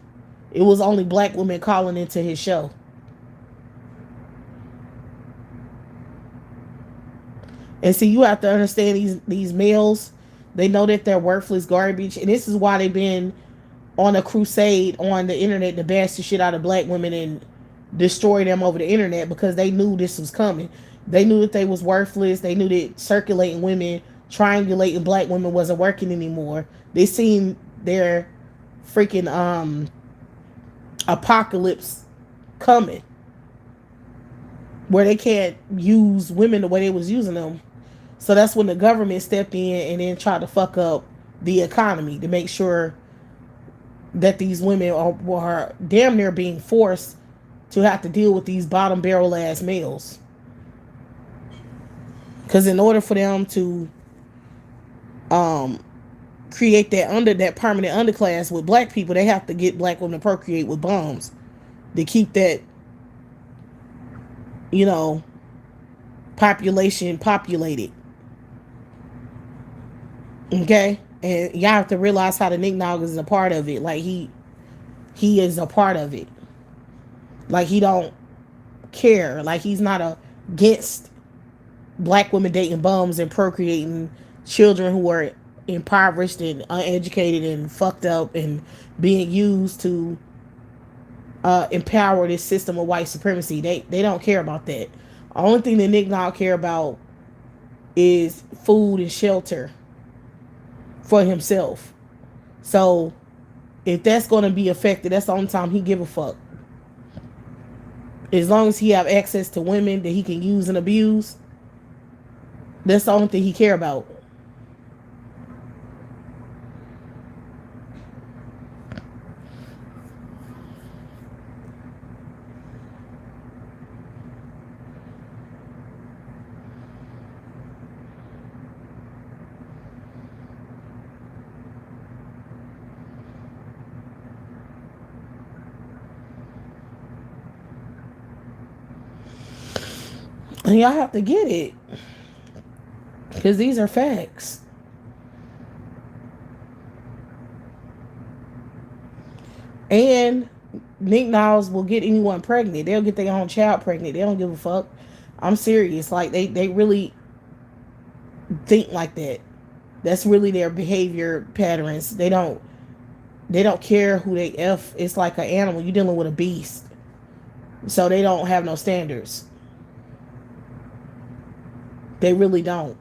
It was only black women calling into his show. And see, you have to understand these males, they know that they're worthless garbage, and this is why they've been on a crusade on the internet to bash the shit out of black women and destroy them over the internet because they knew this was coming. They knew that they was worthless. They knew that circulating women, triangulating black women wasn't working anymore. They seen their freaking apocalypse coming where they can't use women the way they was using them. So that's when the government stepped in and then tried to fuck up the economy to make sure that these women are damn near being forced to have to deal with these bottom barrel ass males. Because in order for them to create that permanent underclass with black people, they have to get black women to procreate with bums to keep that, population populated. Okay? And y'all have to realize how the Nick Nog is a part of it. Like he is a part of it. Like he don't care. Like he's not against black women dating bums and procreating children who are impoverished and uneducated and fucked up and being used to empower this system of white supremacy. They don't care about that. The only thing that Nick Nog care about is food and shelter for himself. So if that's going to be affected, that's the only time he give a fuck. As long as he have access to women that he can use and abuse, that's the only thing he care about. And y'all have to get it. Because these are facts. And Nick Niles will get anyone pregnant. They'll get their own child pregnant. They don't give a fuck. I'm serious. Like they really think like that. That's really their behavior patterns. They don't care who they F. It's like an animal. You're dealing with a beast. So they don't have no standards. They really don't.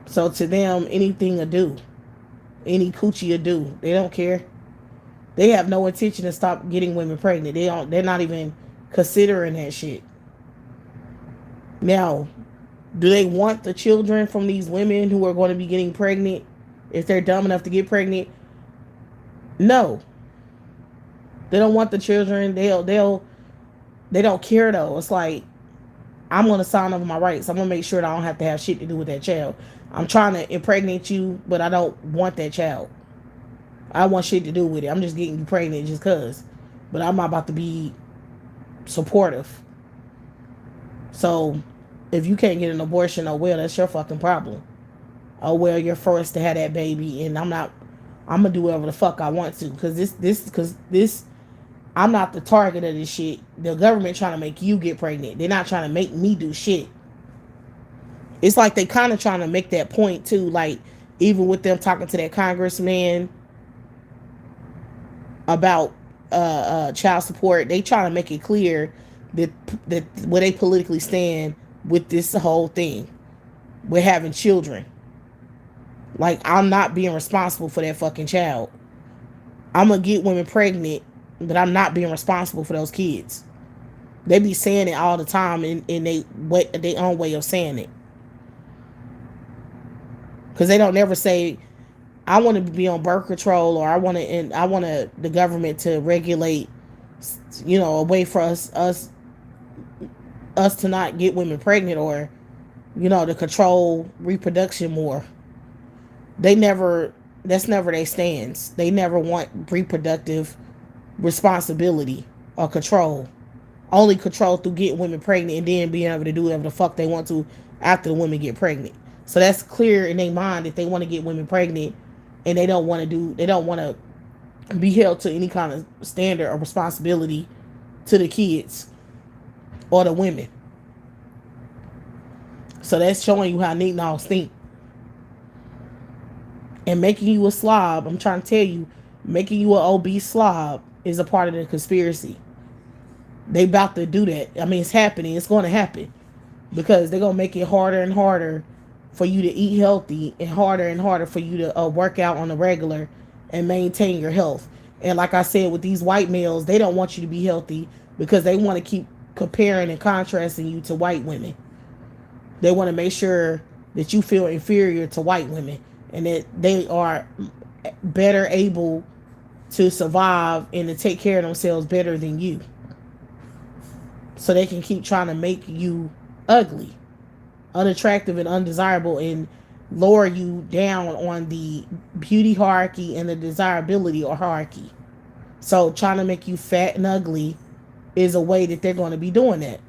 So to them, anything to do. Any coochie to do. They don't care. They have no intention to stop getting women pregnant. They're not even considering that shit. Now, do they want the children from these women who are going to be getting pregnant if they're dumb enough to get pregnant? No. They don't want the children. They don't care though. It's like, I'm going to sign over my rights. I'm going to make sure that I don't have to have shit to do with that child. I'm trying to impregnate you, but I don't want that child. I want shit to do with it. I'm just getting you pregnant just cause. But I'm not about to be supportive. So, if you can't get an abortion, oh well, that's your fucking problem. Oh well, you're forced to have that baby, and I'm gonna do whatever the fuck I want to, cause this I'm not the target of this shit. The government trying to make you get pregnant. They're not trying to make me do shit. It's like they kind of trying to make that point too. Like even with them talking to that congressman about child support, they trying to make it clear that where they politically stand with this whole thing. We're having children. Like I'm not being responsible for that fucking child. I'm gonna get women pregnant, but I'm not being responsible for those kids. They be saying it all the time in they own way of saying it. Because they don't never say, I want to be on birth control, or I want the government to regulate, a way for us to not get women pregnant, or to control reproduction more. They never That's never their stance. They never want reproductive responsibility or control. Only control through getting women pregnant and then being able to do whatever the fuck they want to after the women get pregnant. So that's clear in their mind that they want to get women pregnant, and they don't want to be held to any kind of standard or responsibility to the kids or the women. So that's showing you how neat nogs think. And making you a slob, I'm trying to tell you, making you an obese slob is a part of the conspiracy. They about to do that. I mean, it's happening. It's going to happen. Because they're going to make it harder and harder for you to eat healthy, and harder for you to work out on a regular and maintain your health. And like I said, with these white males, they don't want you to be healthy because they want to keep comparing and contrasting you to white women. They want to make sure that you feel inferior to white women and that they are better able to survive and to take care of themselves better than you. So they can keep trying to make you ugly, unattractive, and undesirable, and lower you down on the beauty hierarchy and the desirability or hierarchy. So trying to make you fat and ugly is a way that they're going to be doing that.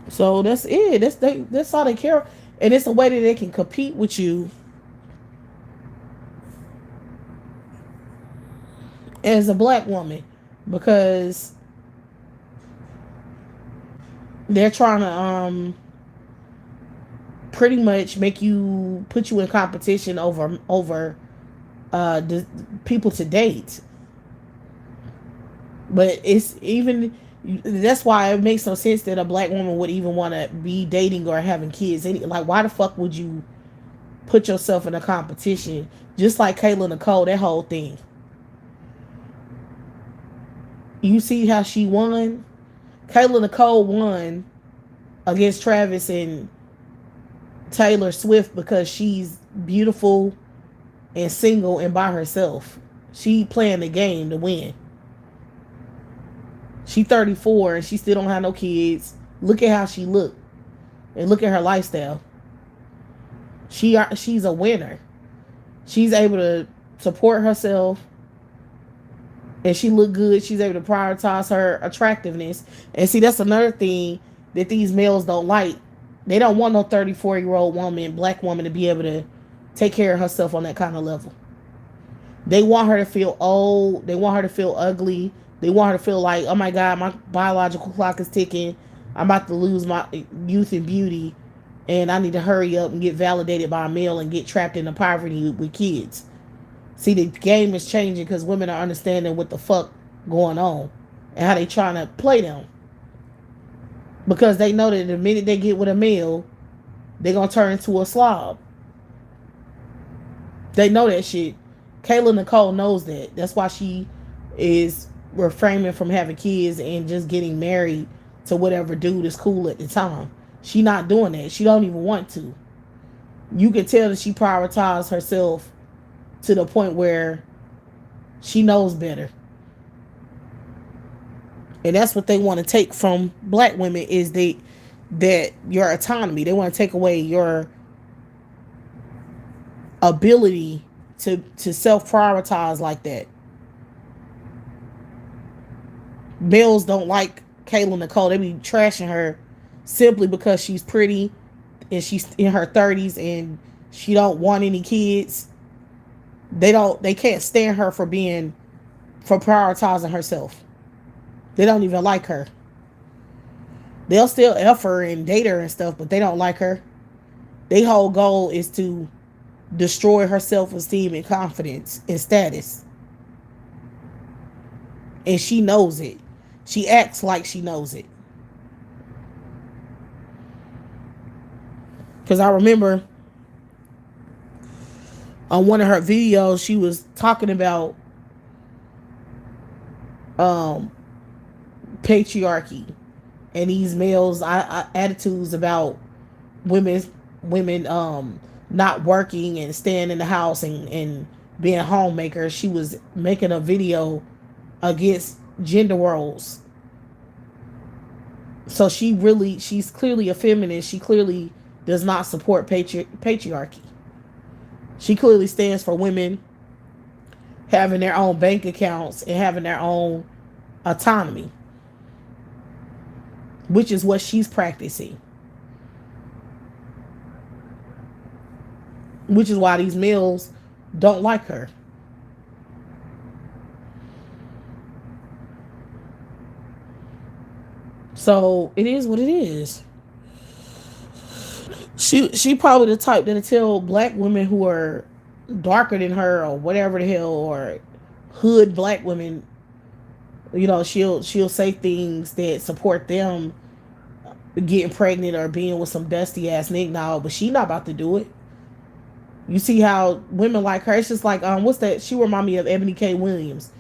So that's it. That's all they care, and it's a way that they can compete with you as a black woman, because they're trying to pretty much make you put you in competition over people to date. But it's even that's why it makes no sense that a black woman would even want to be dating or having kids. Like, why the fuck would you put yourself in a competition? Just like Kayla Nicole, that whole thing. You see how she won? Kayla Nicole won against Travis and Taylor Swift because she's beautiful and single and by herself. She playing the game to win. She 34 and she still don't have no kids. Look at how she look. And look at her lifestyle. She's a winner. She's able to support herself. And she look good. She's able to prioritize her attractiveness. And see, that's another thing that these males don't like. They don't want no 34-year-old woman, black woman, to be able to take care of herself on that kind of level. They want her to feel old. They want her to feel ugly. They want her to feel like, oh my God, my biological clock is ticking. I'm about to lose my youth and beauty. And I need to hurry up and get validated by a male and get trapped into poverty with kids. See, the game is changing because women are understanding what the fuck going on and how they trying to play them. Because they know that the minute they get with a male, they're going to turn into a slob. They know that shit. Kayla Nicole knows that. That's why she is refraining from having kids and just getting married to whatever dude is cool at the time. She not doing that. She don't even want to. You can tell that she prioritized herself to the point where she knows better. And that's what they want to take from black women, is that your autonomy. They want to take away your ability to self-prioritize like that. Males don't like Kayla Nicole. They be trashing her simply because she's pretty and she's in her 30s and she don't want any kids. They can't stand her for prioritizing herself. They don't even like her. They'll still F her and date her and stuff, but they don't like her. Their whole goal is to destroy her self-esteem and confidence and status. And she knows it. She acts like she knows it. Because I remember on one of her videos, she was talking about um, patriarchy and these males' attitudes about women, women not working and staying in the house and being homemakers. She was making a video against gender roles. So she's clearly a feminist. She clearly does not support patriarchy. She clearly stands for women having their own bank accounts and having their own autonomy, which is what she's practicing. Which is why these males don't like her. So it is what it is. She probably the type that'll tell black women who are darker than her or whatever the hell, or hood black women, she'll say things that support them getting pregnant or being with some dusty ass nigga now, but she not about to do it. You see how women like her, it's just like what's that? She remind me of Ebony K. Williams.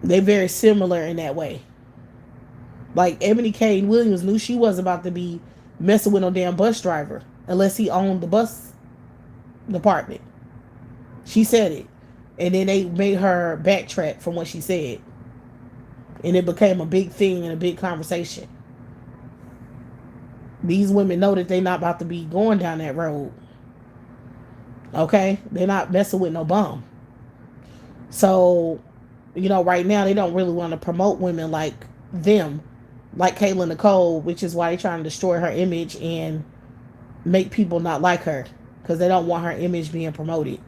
They very similar in that way. Like Ebony K. Williams knew she wasn't about to be messing with no damn bus driver unless he owned the bus department. She said it. And then they made her backtrack from what she said. And it became a big thing and a big conversation. These women know that they're not about to be going down that road. Okay? They're not messing with no bum. So, right now they don't really want to promote women like them, like Kayla Nicole, which is why they're trying to destroy her image and make people not like her because they don't want her image being promoted.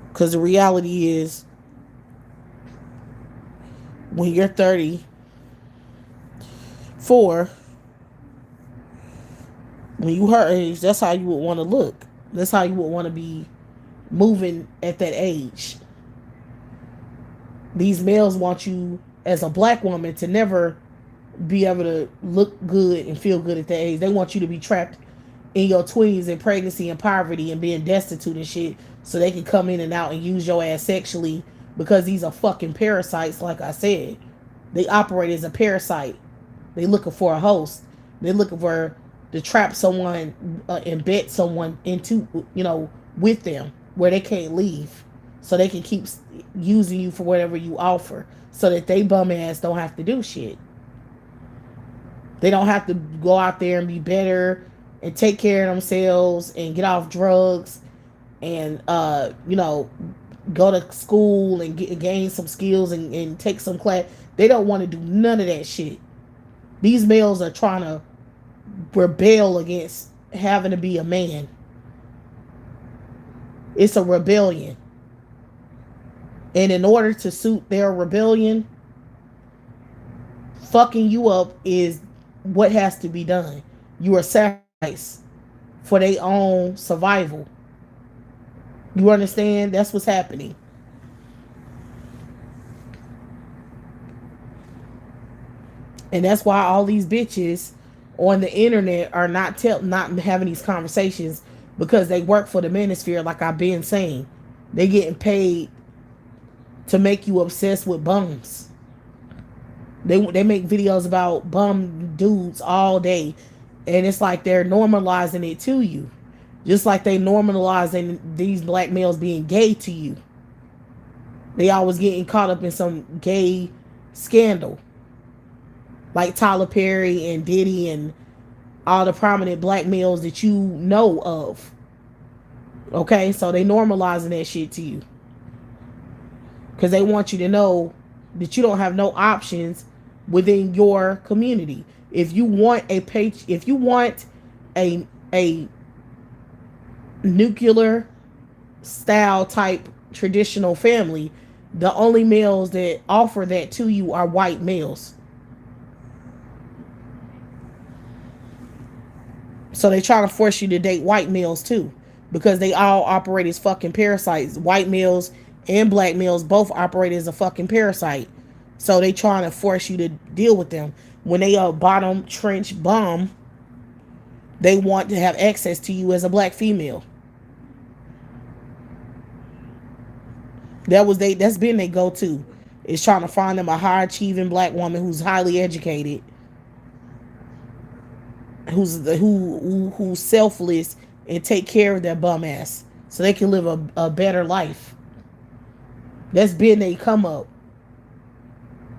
Because the reality is, when you're 34, when you her age, that's how you would want to look. That's how you would want to be moving at that age. These males want you as a black woman to never be able to look good and feel good at that age. They want you to be trapped in your 20s in pregnancy and poverty and being destitute and shit so they can come in and out and use your ass sexually because these are fucking parasites. Like I said, they operate as a parasite. They looking for a host. They're looking for to trap someone and bet someone into, with them where they can't leave so they can keep using you for whatever you offer so that they bum ass don't have to do shit. They don't have to go out there and be better and take care of themselves and get off drugs and go to school and gain some skills and take some class. They don't want to do none of that shit. These males are trying to rebel against having to be a man. It's a rebellion. And in order to suit their rebellion, fucking you up is what has to be done. You are sacrificed for their own survival. You understand? That's what's happening. And that's why all these bitches on the internet are not having these conversations, because they work for the manosphere, like I've been saying. They getting paid to make you obsessed with bums. They make videos about bum dudes all day, and it's like they're normalizing it to you, just like they normalizing these black males being gay to you. They always getting caught up in some gay scandal, like Tyler Perry and Diddy and all the prominent black males that you know of. Okay, so they normalizing that shit to you because they want you to know that you don't have no options within your community. If you want if you want a nuclear style type traditional family, the only males that offer that to you are white males. So they try to force you to date white males too, because they all operate as fucking parasites. White males and black males both operate as a fucking parasite. So they trying to force you to deal with them. When they are bottom trench bum, they want to have access to you as a black female. That's been their go to. Is trying to find them a high achieving black woman who's highly educated, who's selfless and take care of their bum ass so they can live a better life. That's been they come up.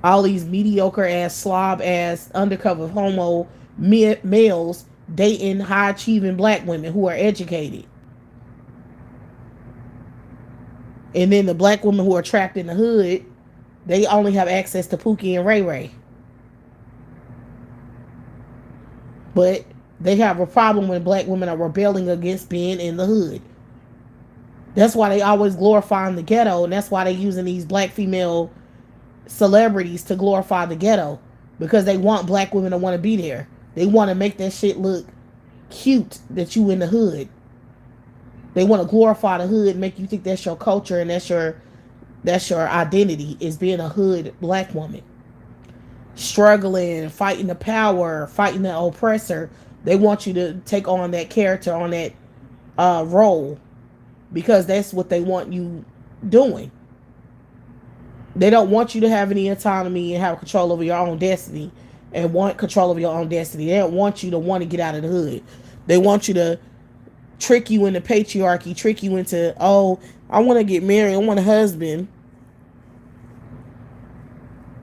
All these mediocre ass, slob ass, undercover homo males dating high achieving black women who are educated. And then the black women who are trapped in the hood, they only have access to Pookie and Ray Ray. But they have a problem when black women are rebelling against being in the hood. That's why they always glorifying the ghetto, and that's why they using these black female celebrities to glorify the ghetto, because they want black women to want to be there. They want to make that shit look cute that you in the hood. They want to glorify the hood, make you think that's your culture and that's your identity, is being a hood black woman. Struggling, fighting the power, fighting the oppressor. They want you to take on that character, on that role, because that's what they want you doing. They don't want you to have any autonomy and have control over your own destiny and want control of your own destiny. They don't want you to want to get out of the hood. They want you to trick you into patriarchy, trick you into, oh, I want to get married, I want a husband.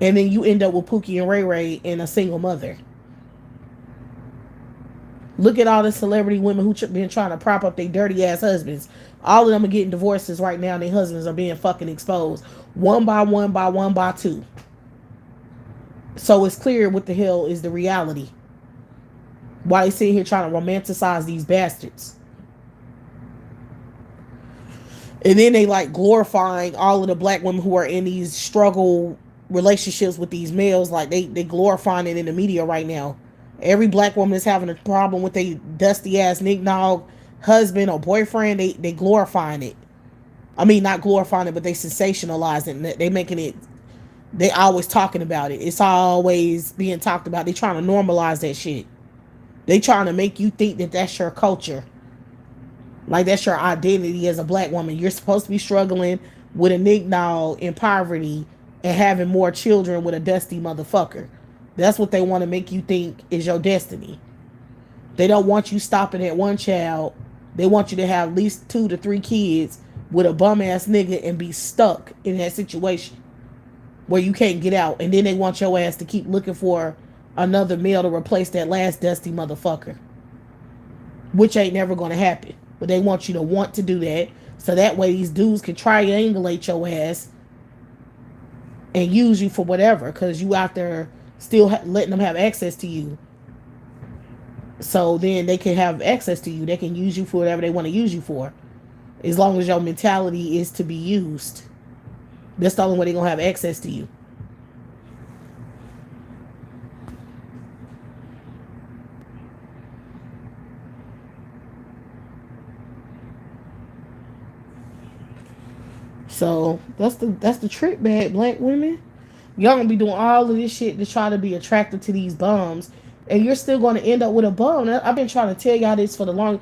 And then you end up with Pookie and Ray Ray and a single mother. Look at all the celebrity women who been trying to prop up their dirty ass husbands. All of them are getting divorces right now, and their husbands are being fucking exposed. One by one by one by two. So it's clear what the hell is the reality. Why they sitting here trying to romanticize these bastards. And then they like glorifying all of the black women who are in these struggle relationships with these males. Like they glorifying it in the media right now. Every black woman is having a problem with a dusty ass knick-knock husband or boyfriend. They glorifying it. I mean, not glorifying it, but they sensationalize it. They making it, they always talking about it. It's always being talked about. They trying to normalize that shit. They trying to make you think that that's your culture. Like that's your identity as a black woman. You're supposed to be struggling with a knick-knock in poverty and having more children with a dusty motherfucker. That's what they want to make you think is your destiny. They don't want you stopping at one child. They want you to have at least 2 to 3 kids with a bum ass nigga and be stuck in that situation where you can't get out. And then they want your ass to keep looking for another male to replace that last dusty motherfucker, which ain't never going to happen. But they want you to want to do that, so that way these dudes can triangulate your ass and use you for whatever, because you out there still letting them have access to you. So then they can have access to you. They can use you for whatever they want to use you for, as long as your mentality is to be used. That's the only way they're going to have access to you. So that's the trick bag, black women. Y'all gonna be doing all of this shit to try to be attracted to these bums, and you're still gonna end up with a bum. I've been trying to tell y'all this for the long.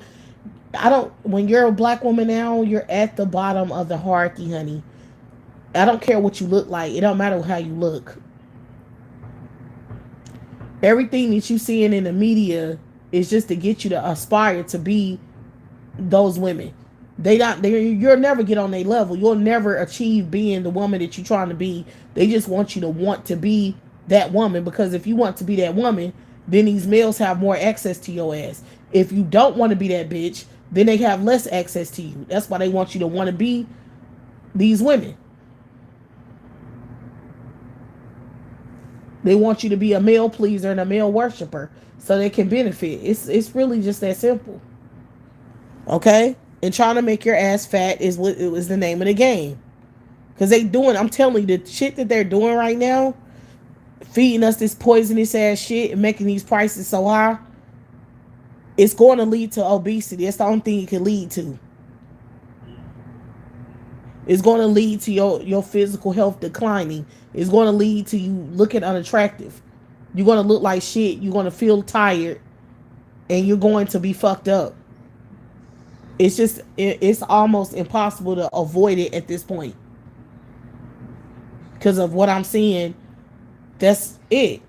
When you're a black woman now, you're at the bottom of the hierarchy, honey. I don't care what you look like. It don't matter how you look. Everything that you seeing in the media is just to get you to aspire to be those women. You'll never get on their level. You'll never achieve being the woman that you're trying to be. They just want you to want to be that woman, because if you want to be that woman, then these males have more access to your ass. If you don't want to be that bitch, then they have less access to you. That's why they want you to want to be these women. They want you to be a male pleaser and a male worshiper so they can benefit. It's really just that simple. Okay? And trying to make your ass fat is what it was the name of the game. Cause they doing, I'm telling you, the shit that they're doing right now, feeding us this poisonous ass shit and making these prices so high, it's going to lead to obesity. That's the only thing it can lead to. It's going to lead to your physical health declining. It's going to lead to you looking unattractive. You're going to look like shit. You're going to feel tired. And you're going to be fucked up. It's just, it's almost impossible to avoid it at this point. Because of what I'm seeing, that's it.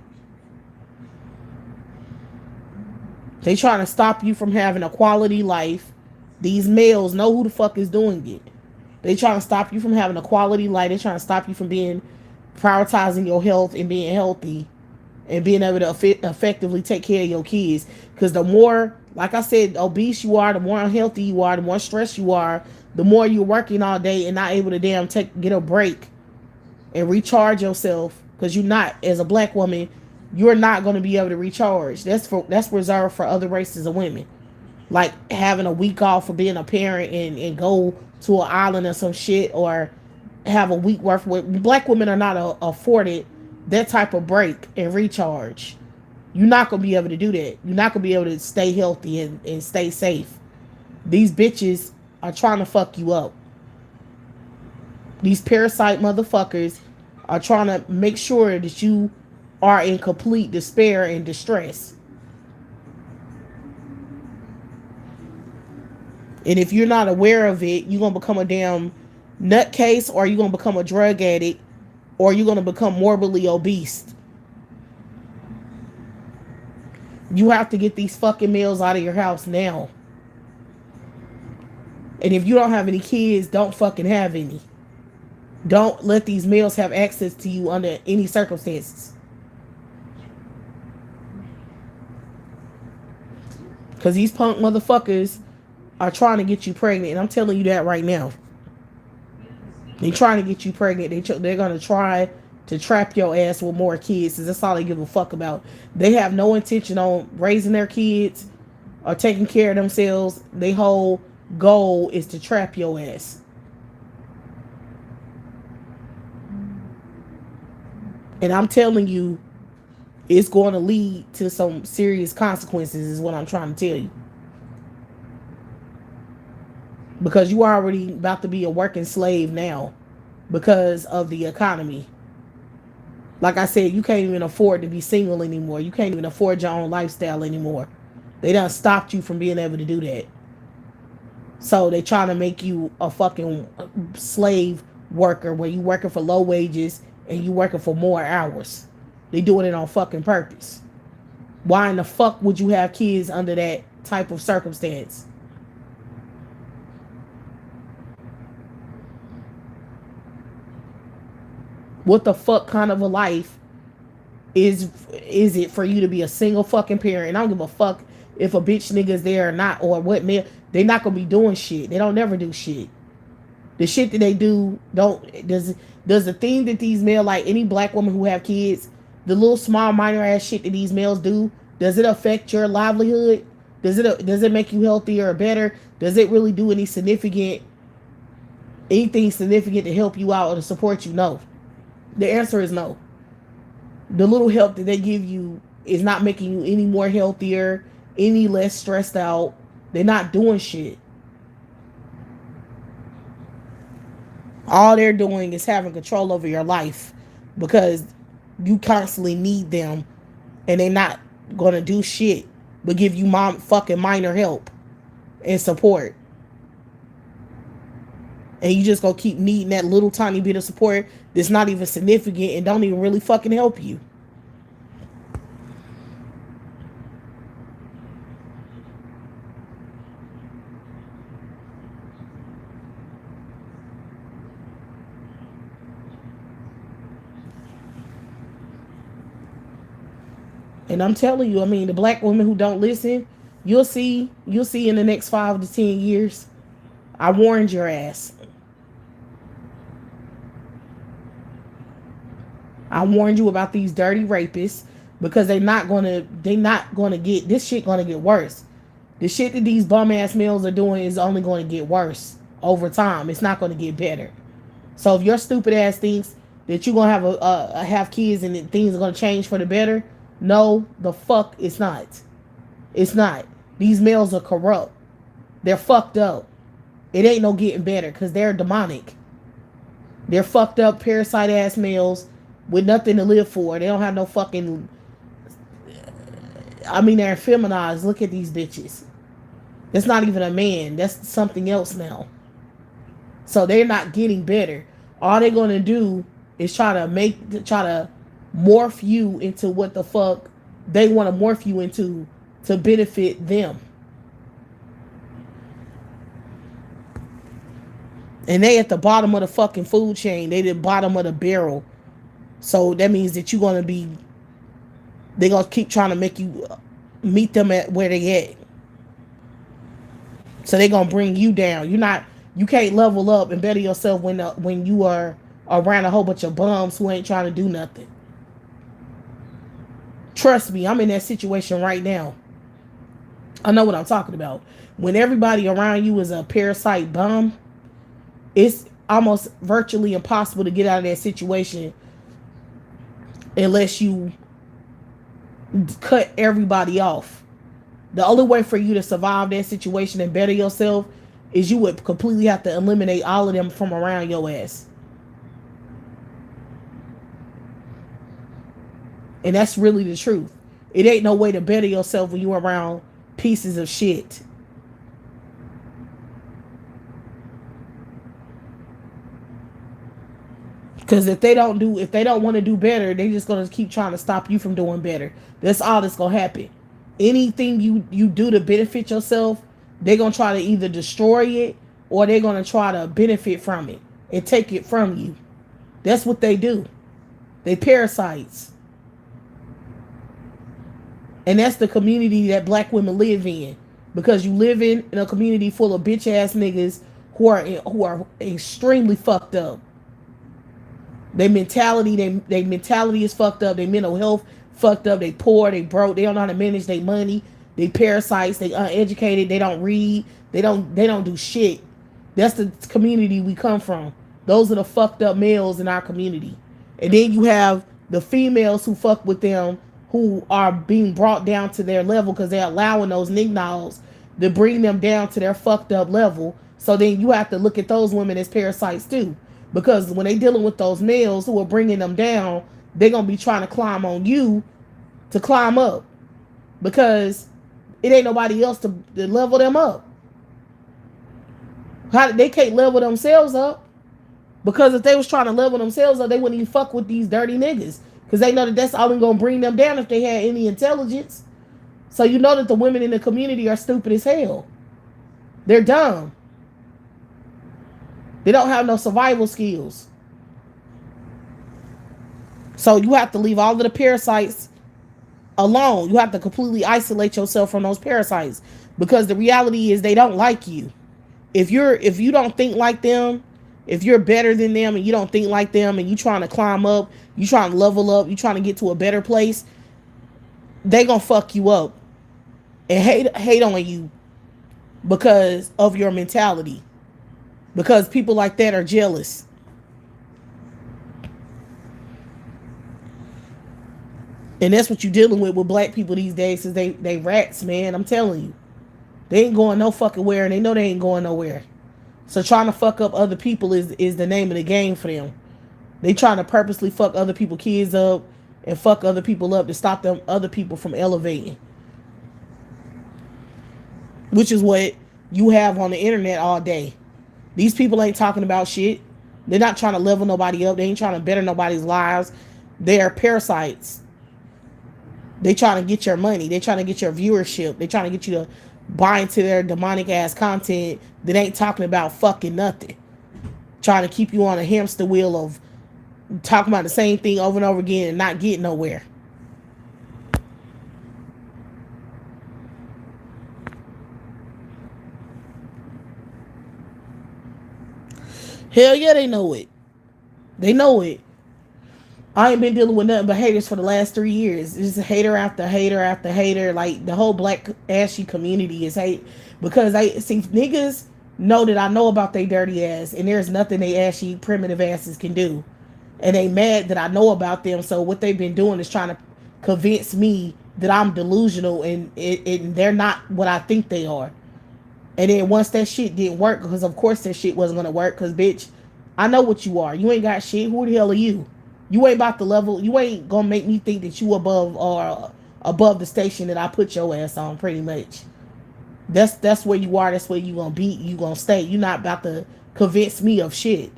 They trying to stop you from having a quality life. These males know who the fuck is doing it. They trying to stop you from having a quality life. They trying to stop you from being prioritizing your health and being healthy and being able to effectively take care of your kids. Because the more, like I said, obese you are, the more unhealthy you are, the more stressed you are, the more you're working all day and not able to get a break and recharge yourself. Because you're not, as a black woman, you're not going to be able to recharge. That's reserved for other races of women. Like having a week off for being a parent and go to an island or some shit, or have a week worth with. Black women are not afforded that type of break and recharge. You're not going to be able to do that. You're not going to be able to stay healthy and stay safe. These bitches are trying to fuck you up. These parasite motherfuckers are trying to make sure that you are in complete despair and distress. And if you're not aware of it, you're going to become a damn nutcase, or you're going to become a drug addict, or you're going to become morbidly obese. You have to get these fucking males out of your house now. And if you don't have any kids, don't fucking have any. Don't let these males have access to you under any circumstances. Because these punk motherfuckers are trying to get you pregnant. And I'm telling you that right now. They're trying to get you pregnant. They're going to try to trap your ass with more kids. Because that's all they give a fuck about. They have no intention on raising their kids or taking care of themselves. Their whole goal is to trap your ass. And I'm telling you, it's going to lead to some serious consequences is what I'm trying to tell you. Because you are already about to be a working slave now because of the economy. Like I said, you can't even afford to be single anymore. You can't even afford your own lifestyle anymore. They done stopped you from being able to do that. So they trying to make you a fucking slave worker where you working for low wages and you working for more hours. They doing it on fucking purpose. Why in the fuck would you have kids under that type of circumstance? What the fuck kind of a life is it for you to be a single fucking parent? And I don't give a fuck if a bitch nigga's there or not, or what man. They not gonna be doing shit. They don't never do shit. The shit that they do does the thing that these male, like any black woman who have kids, the little small minor ass shit that these males do, does it affect your livelihood? Does it make you healthier or better? Does it really do anything significant to help you out or to support you? No. The answer is no. The little help that they give you is not making you any more healthier, any less stressed out. They're not doing shit. All they're doing is having control over your life because you constantly need them, and they're not gonna do shit but give you fucking minor help and support. And you just gonna keep needing that little tiny bit of support that's not even significant and don't even really fucking help you. And I'm telling you, I mean, the black women who don't listen, you'll see in the next 5 to 10 years. I warned your ass. I warned you about these dirty rapists because they not gonna get this shit gonna get worse. The shit that these bum ass males are doing is only gonna get worse over time. It's not gonna get better. So if your stupid ass thinks that you're gonna have kids and that things are gonna change for the better, no, the fuck it's not. It's not. These males are corrupt. They're fucked up. It ain't no getting better because they're demonic. They're fucked up parasite ass males with nothing to live for. They don't have no fucking. I mean, they're feminized. Look at these bitches. That's not even a man. That's something else now. So they're not getting better. All they're gonna do is try to morph you into what the fuck they want to morph you into to benefit them. And they at the bottom of the fucking food chain. They the bottom of the barrel. So that means that you're gonna be. They're gonna keep trying to make you meet them at where they at. So they're gonna bring you down. You're not. You can't level up and better yourself when you are around a whole bunch of bums who ain't trying to do nothing. Trust me, I'm in that situation right now. I know what I'm talking about. When everybody around you is a parasite bum, it's almost virtually impossible to get out of that situation unless you cut everybody off. The only way for you to survive that situation and better yourself is you would completely have to eliminate all of them from around your ass. And that's really the truth. It ain't no way to better yourself when you're around pieces of shit. Because if they don't want to do better, they just gonna keep trying to stop you from doing better. That's all that's gonna happen. Anything you do to benefit yourself, they're gonna try to either destroy it or they're gonna try to benefit from it and take it from you. That's what they do. They parasites. And that's the community that black women live in. Because you live in a community full of bitch ass niggas who are extremely fucked up. Their mentality is fucked up. Their mental health fucked up. They poor. They broke. They don't know how to manage their money. They parasites. They uneducated. They don't read. They don't do shit. That's the community we come from. Those are the fucked up males in our community. And then you have the females who fuck with them, who are being brought down to their level because they're allowing those nignows to bring them down to their fucked up level. So then you have to look at those women as parasites too. Because when they dealing with those males who are bringing them down, they're going to be trying to climb on you to climb up. Because it ain't nobody else to level them up. They can't level themselves up. Because if they was trying to level themselves up, they wouldn't even fuck with these dirty niggas. Because they know that that's only going to bring them down if they had any intelligence. So you know that the women in the community are stupid as hell. They're dumb. They don't have no survival skills. So you have to leave all of the parasites alone. You have to completely isolate yourself from those parasites. Because the reality is they don't like you. If you don't think like them, if you're better than them and you don't think like them and you trying to climb up, you trying to level up, you trying to get to a better place, they gonna fuck you up and hate on you because of your mentality. Because people like that are jealous. And that's what you're dealing with black people these days, is they rats, man. I'm telling you. They ain't going no fucking where, and they know they ain't going nowhere. So trying to fuck up other people is the name of the game for them. They trying to purposely fuck other people's kids up and fuck other people up to stop them other people from elevating. Which is what you have on the internet all day. These people ain't talking about shit. They're not trying to level nobody up. They ain't trying to better nobody's lives. They're parasites. They trying to get your money. They trying to get your viewership. They trying to get you to buy into their demonic ass content that ain't talking about fucking nothing. Trying to keep you on a hamster wheel of talking about the same thing over and over again and not getting nowhere. Hell yeah, they know it. They know it. I ain't been dealing with nothing but haters for the last 3 years. It's just hater after hater after hater. Like the whole black ashy community is hate because I see niggas know that I know about they dirty ass and there's nothing they ashy primitive asses can do, and they mad that I know about them. So what they've been doing is trying to convince me that I'm delusional and they're not what I think they are. And then once that shit didn't work, because of course that shit wasn't gonna work, because bitch, I know what you are. You ain't got shit. Who the hell are you? You ain't about the level. You ain't gonna make me think that you above or above the station that I put your ass on. Pretty much. That's where you are. That's where you gonna be. You gonna stay. You not about to convince me of shit.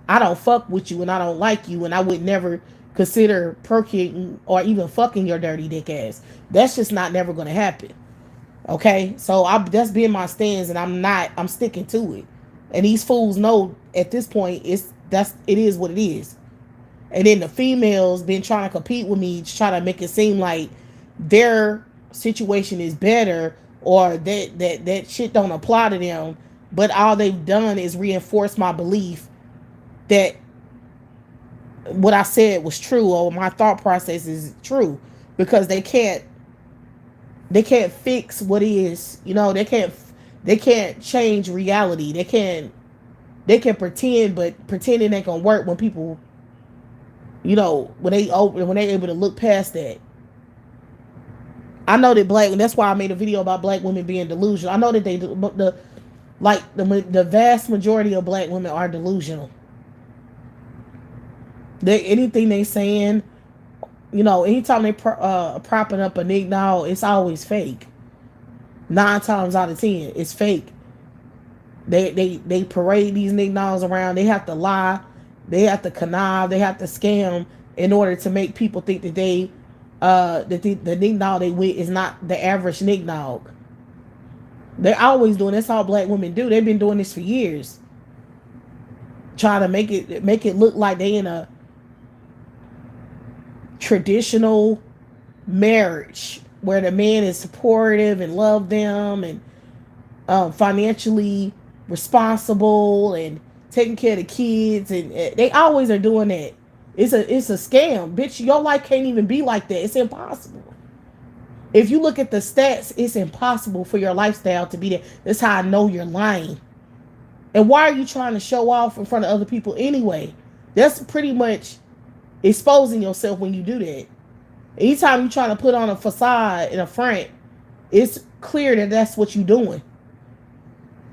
I don't fuck with you and I don't like you and I would never consider procreating or even fucking your dirty dick ass. That's just not never gonna happen. Okay, so that's been my stance, and I'm sticking to it. And these fools know at this point it is what it is. And then the females been trying to compete with me, trying to make it seem like their situation is better or that shit don't apply to them. But all they've done is reinforce my belief that what I said was true or my thought process is true because they can't fix what is, they can't change reality. They can pretend, but pretending ain't gonna work when people, when they able to look past that. I know that that's why I made a video about black women being delusional. I know that the vast majority of black women are delusional. Anything they saying, anytime they propping up a nigga now, it's always fake. 9 times out of 10, it's fake. They parade these niggas around. They have to lie, they have to connive, they have to scam in order to make people think that the nigga they with is not the average nigga. They're always doing. That's all black women do. They've been doing this for years, trying to make it look like they in a traditional marriage where the man is supportive and love them and financially responsible and taking care of the kids, and they always are doing that. It's a scam, bitch. Your life can't even be like that. It's impossible. If you look at the stats, it's impossible for your lifestyle to be there. That's how I know you're lying. And why are you trying to show off in front of other people anyway? That's pretty much exposing yourself when you do that. Anytime you're trying to put on a facade in a front, it's clear that that's what you're doing.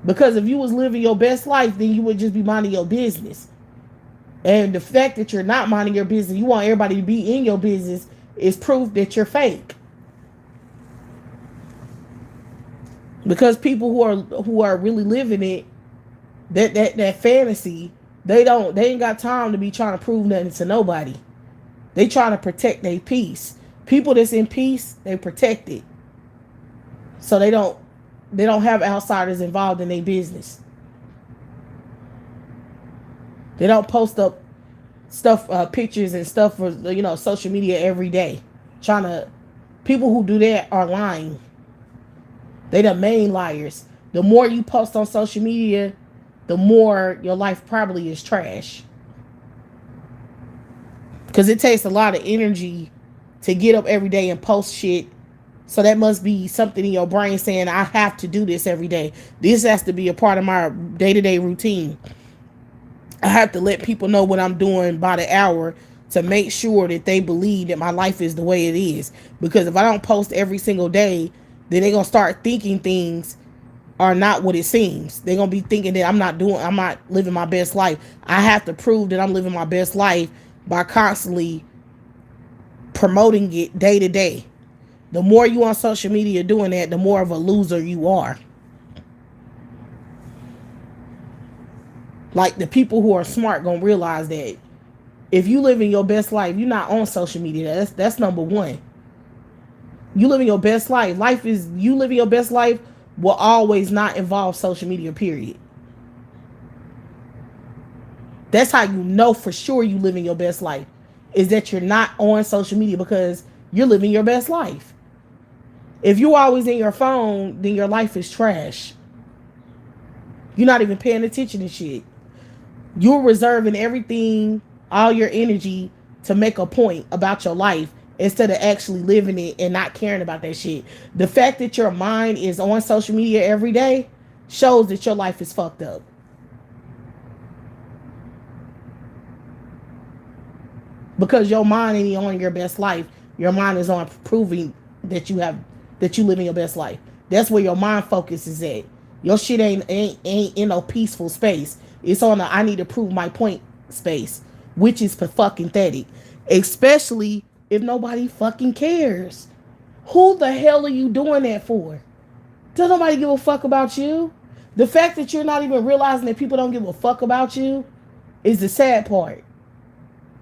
Because if you was living your best life, then you would just be minding your business. And the fact that you're not minding your business, you want everybody to be in your business, is proof that you're fake. Because people who are really living it, that fantasy, they ain't got time to be trying to prove nothing to nobody. They trying to protect their peace. People that's in peace, they protect it. So they don't have outsiders involved in their business. They don't post up stuff, pictures and stuff for social media every day. People who do that are lying. They the main liars. The more you post on social media, the more your life probably is trash. Because it takes a lot of energy to get up every day and post shit. So that must be something in your brain saying, I have to do this every day. This has to be a part of my day-to-day routine. I have to let people know what I'm doing by the hour to make sure that they believe that my life is the way it is. Because if I don't post every single day, then they're going to start thinking things are not what it seems. They're going to be thinking that I'm not living my best life. I have to prove that I'm living my best life by constantly promoting it day to day. The more you on social media doing that, the more of a loser you are. Like, the people who are smart gonna realize that if you living your best life, you're not on social media. That's number one. You living your best life. You living your best life will always not involve social media, period. That's how you know for sure you living your best life, is that you're not on social media because you're living your best life. If you're always in your phone, then your life is trash. You're not even paying attention to shit. You're reserving everything, all your energy to make a point about your life instead of actually living it and not caring about that shit. The fact that your mind is on social media every day shows that your life is fucked up. Because your mind ain't on your best life. Your mind is on proving that you living your best life. That's where your mind focus is at. Your shit ain't in no peaceful space. It's on a I need to prove my point space, which is fucking pathetic. Especially if nobody fucking cares. Who the hell are you doing that for? Does nobody give a fuck about you? The fact that you're not even realizing that people don't give a fuck about you is the sad part.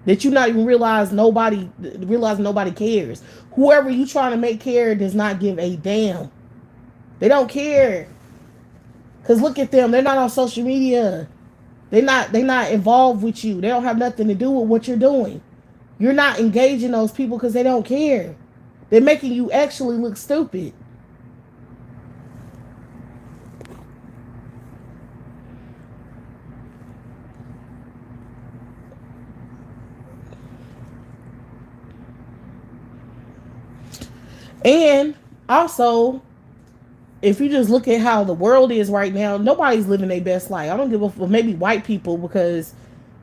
That you not even realize nobody cares. Whoever you trying to make care does not give a damn. They don't care. Cause look at them, they're not on social media. They not involved with you. They don't have nothing to do with what you're doing. You're not engaging those people because they don't care. They're making you actually look stupid. And also, if you just look at how the world is right now, nobody's living their best life. I don't give a fuck. Maybe white people, because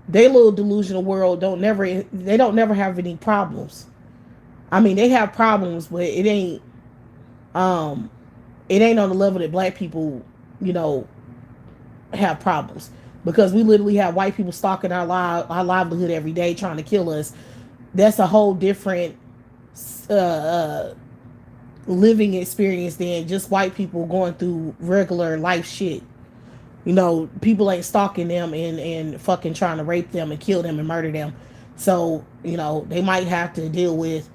they little delusional world don't never have any problems. I mean, they have problems, but um it ain't on the level that black people, you know, have problems. Because we literally have white people stalking our livelihood every day, trying to kill us. That's a whole different uh, uh living experience than just white people going through regular life shit. You know, people ain't stalking them and fucking trying to rape them and kill them and murder them. So, you know, they might have to deal with,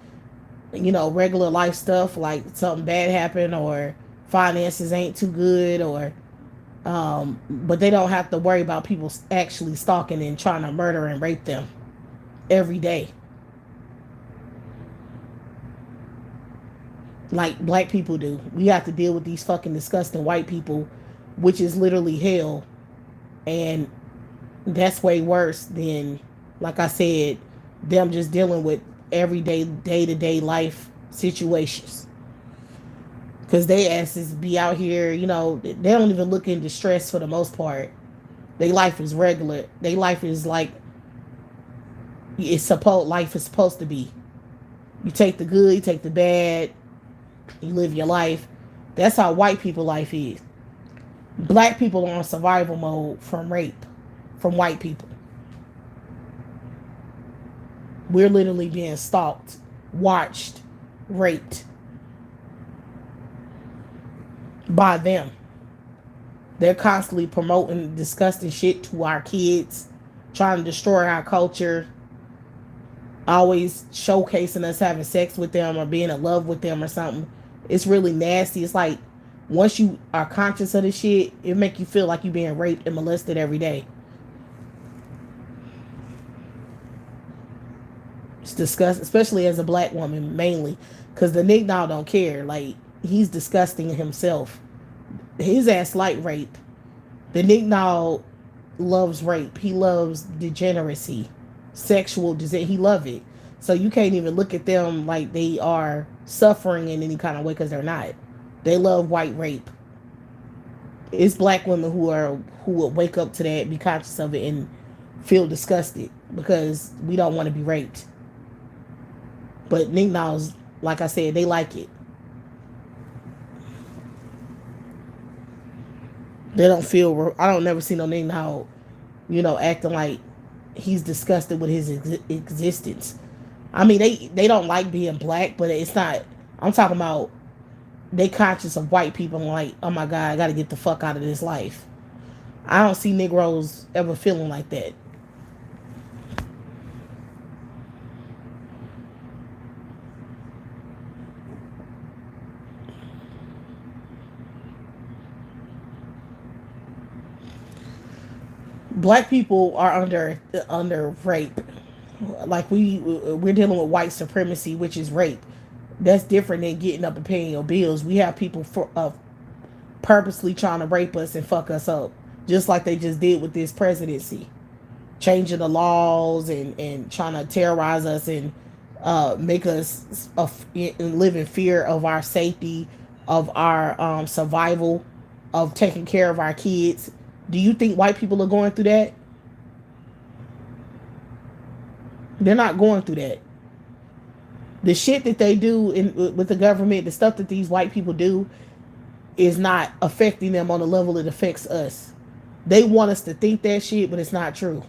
you know, regular life stuff like something bad happened or finances ain't too good or but they don't have to worry about people actually stalking and trying to murder and rape them every day. Like black people do. We have to deal with these fucking disgusting white people, which is literally hell. And that's way worse than, like I said, them just dealing with everyday, day to day life situations. Because they asses be out here, you know, they don't even look in distress for the most part. Their life is regular. Their life is like life is supposed to be. You take the good, you take the bad, you live your life. That's how white people life is. Black people are on survival mode from rape from white people. We're literally being stalked, watched, raped by them. They're constantly promoting disgusting shit to our kids, trying to destroy our culture, always showcasing us having sex with them or being in love with them or something. It's really nasty. It's like once you are conscious of this shit, it make you feel like you're being raped and molested every day. It's disgusting, especially as a black woman, mainly because the nigga now don't care. Like, he's disgusting himself. His ass like rape. The nigga now loves rape. He loves degeneracy, sexual disease. He love it. So you can't even look at them like they are suffering in any kind of way because they're not. They love white rape. It's black women who will wake up to that, be conscious of it, and feel disgusted because we don't want to be raped. But niggas, like I said, they like it. They don't feel. I don't never see no nigga now, you know, acting like he's disgusted with his existence. I mean, they don't like being black, but it's not. I'm talking about they conscious of white people and like, oh my god, I got to get the fuck out of this life. I don't see Negroes ever feeling like that. Black people are under rape. Like we're dealing with white supremacy, which is rape. That's different than getting up and paying your bills. We have people purposely trying to rape us and fuck us up, just like they just did with this presidency, changing the laws and trying to terrorize us and make us live in fear of our safety, of our survival, of taking care of our kids. Do you think white people are going through that? They're not going through that. The shit that they do with the government, the stuff that these white people do, is not affecting them on the level it affects us. They want us to think that shit, but it's not true.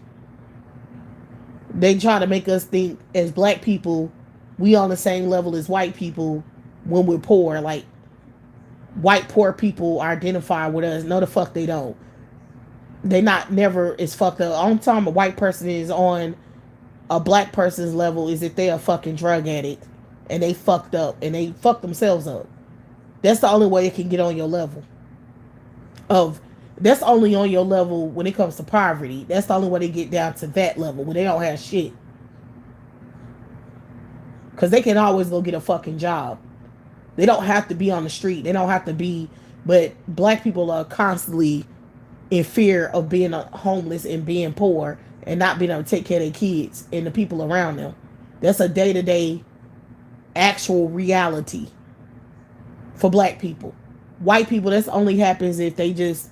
They try to make us think as black people we on the same level as white people when we're poor. Like white poor people identify with us. No, the fuck they don't. They not never is fucked up. Only time a white person is on a black person's level is if they're a fucking drug addict and they fucked up and they fucked themselves up. That's the only way it can get on your level. Of that's only on your level when it comes to poverty. That's the only way they get down to that level when they don't have shit. Cause they can always go get a fucking job. They don't have to be on the street. They don't have to be. But black people are constantly in fear of being homeless and being poor and not being able to take care of their kids and the people around them. That's a day-to-day actual reality for black people. White people, that's only happens if they just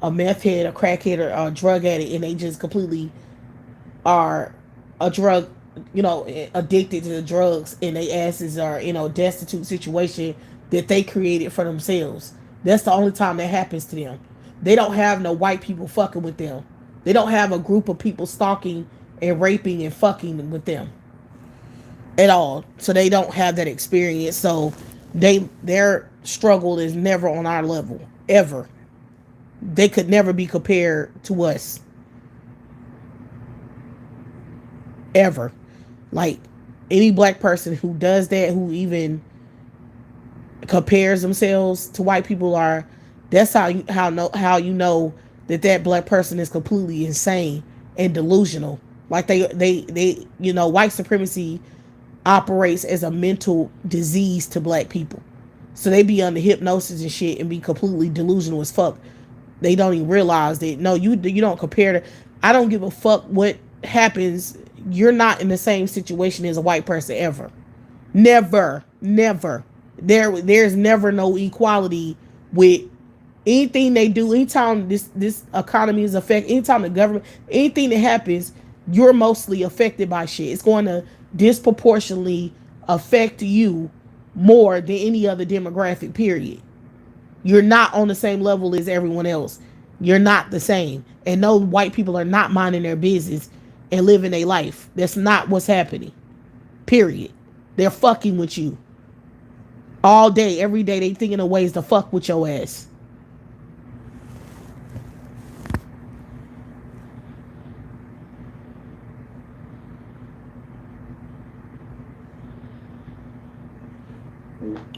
a meth head, a crackhead, or a drug addict, and they just completely are a drug, addicted to the drugs, and they asses are in a destitute situation that they created for themselves. That's the only time that happens to them. They don't have no white people fucking with them. They don't have a group of people stalking and raping and fucking with them at all. So they don't have that experience. So their struggle is never on our level, ever. They could never be compared to us, ever. Like any black person who does that, who even compares themselves to white people, that's how you know that black person is completely insane and delusional. Like they white supremacy operates as a mental disease to black people. So they be under hypnosis and shit and be completely delusional as fuck. They don't even realize that. No, you don't compare to. I don't give a fuck what happens. You're not in the same situation as a white person ever. Never. There's never no equality with anything they do. Anytime this economy is affected, anytime the government, anything that happens, you're mostly affected by shit. It's going to disproportionately affect you more than any other demographic, period. You're not on the same level as everyone else. You're not the same. And no, white people are not minding their business and living their life. That's not what's happening. Period. They're fucking with you. All day, every day, they thinking of ways to fuck with your ass.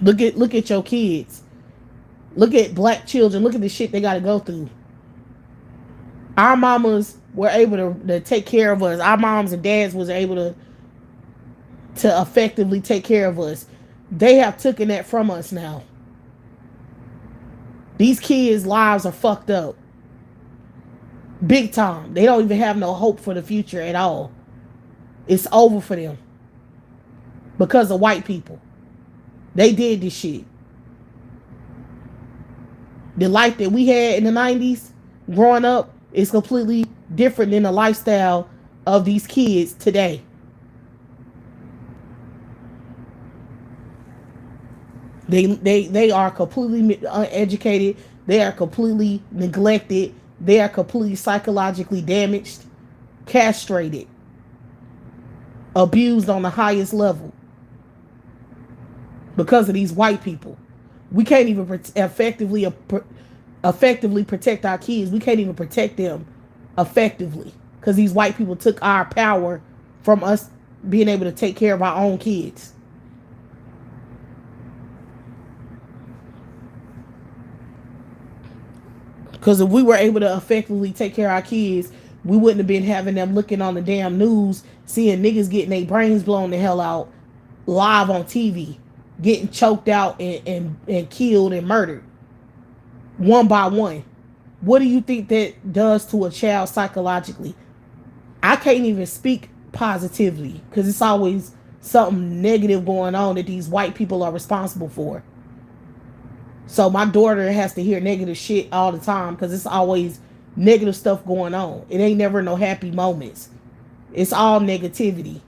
Look at your kids. Look at black children. Look at the shit they got to go through. Our mamas were able to take care of us. Our moms and dads was able to effectively take care of us. They have taken that from us now. These kids' lives are fucked up. Big time. They don't even have no hope for the future at all. It's over for them. Because of white people. They did this shit. The life that we had in the 90s growing up is completely different than the lifestyle of these kids today. They are completely uneducated. They are completely neglected. They are completely psychologically damaged, castrated, abused on the highest level because of these white people. We can't even effectively protect our kids. We can't even protect them effectively because these white people took our power from us being able to take care of our own kids. Because if we were able to effectively take care of our kids, we wouldn't have been having them looking on the damn news, seeing niggas getting their brains blown the hell out live on TV, getting choked out and killed and murdered one by one. What do you think that does to a child psychologically? I can't even speak positively because it's always something negative going on that these white people are responsible for. So my daughter has to hear negative shit all the time because it's always negative stuff going on. It ain't never no happy moments. It's all negativity.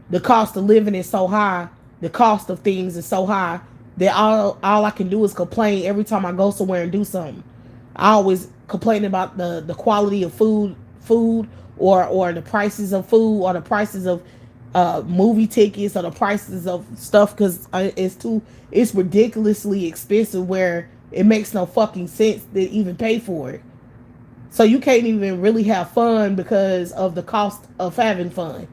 The cost of living is so high. The cost of things is so high that all I can do is complain every time I go somewhere and do something. I always complain about the quality of food or the prices of food or the prices of movie tickets or the prices of stuff because it's ridiculously expensive where it makes no fucking sense to even pay for it. So you can't even really have fun because of the cost of having fun.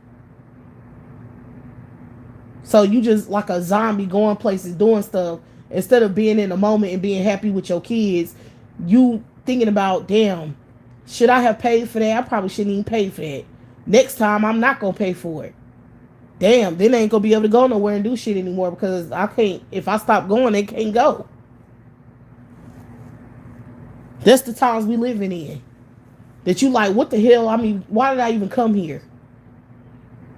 So you just like a zombie going places doing stuff instead of being in the moment and being happy with your kids. You thinking about, damn, should I have paid for that? I probably shouldn't even pay for it. Next time I'm not gonna pay for it. Damn, then they ain't gonna be able to go nowhere and do shit anymore because I can't. If I stop going, they can't go. That's the times we living in. That you like, what the hell? I mean, why did I even come here?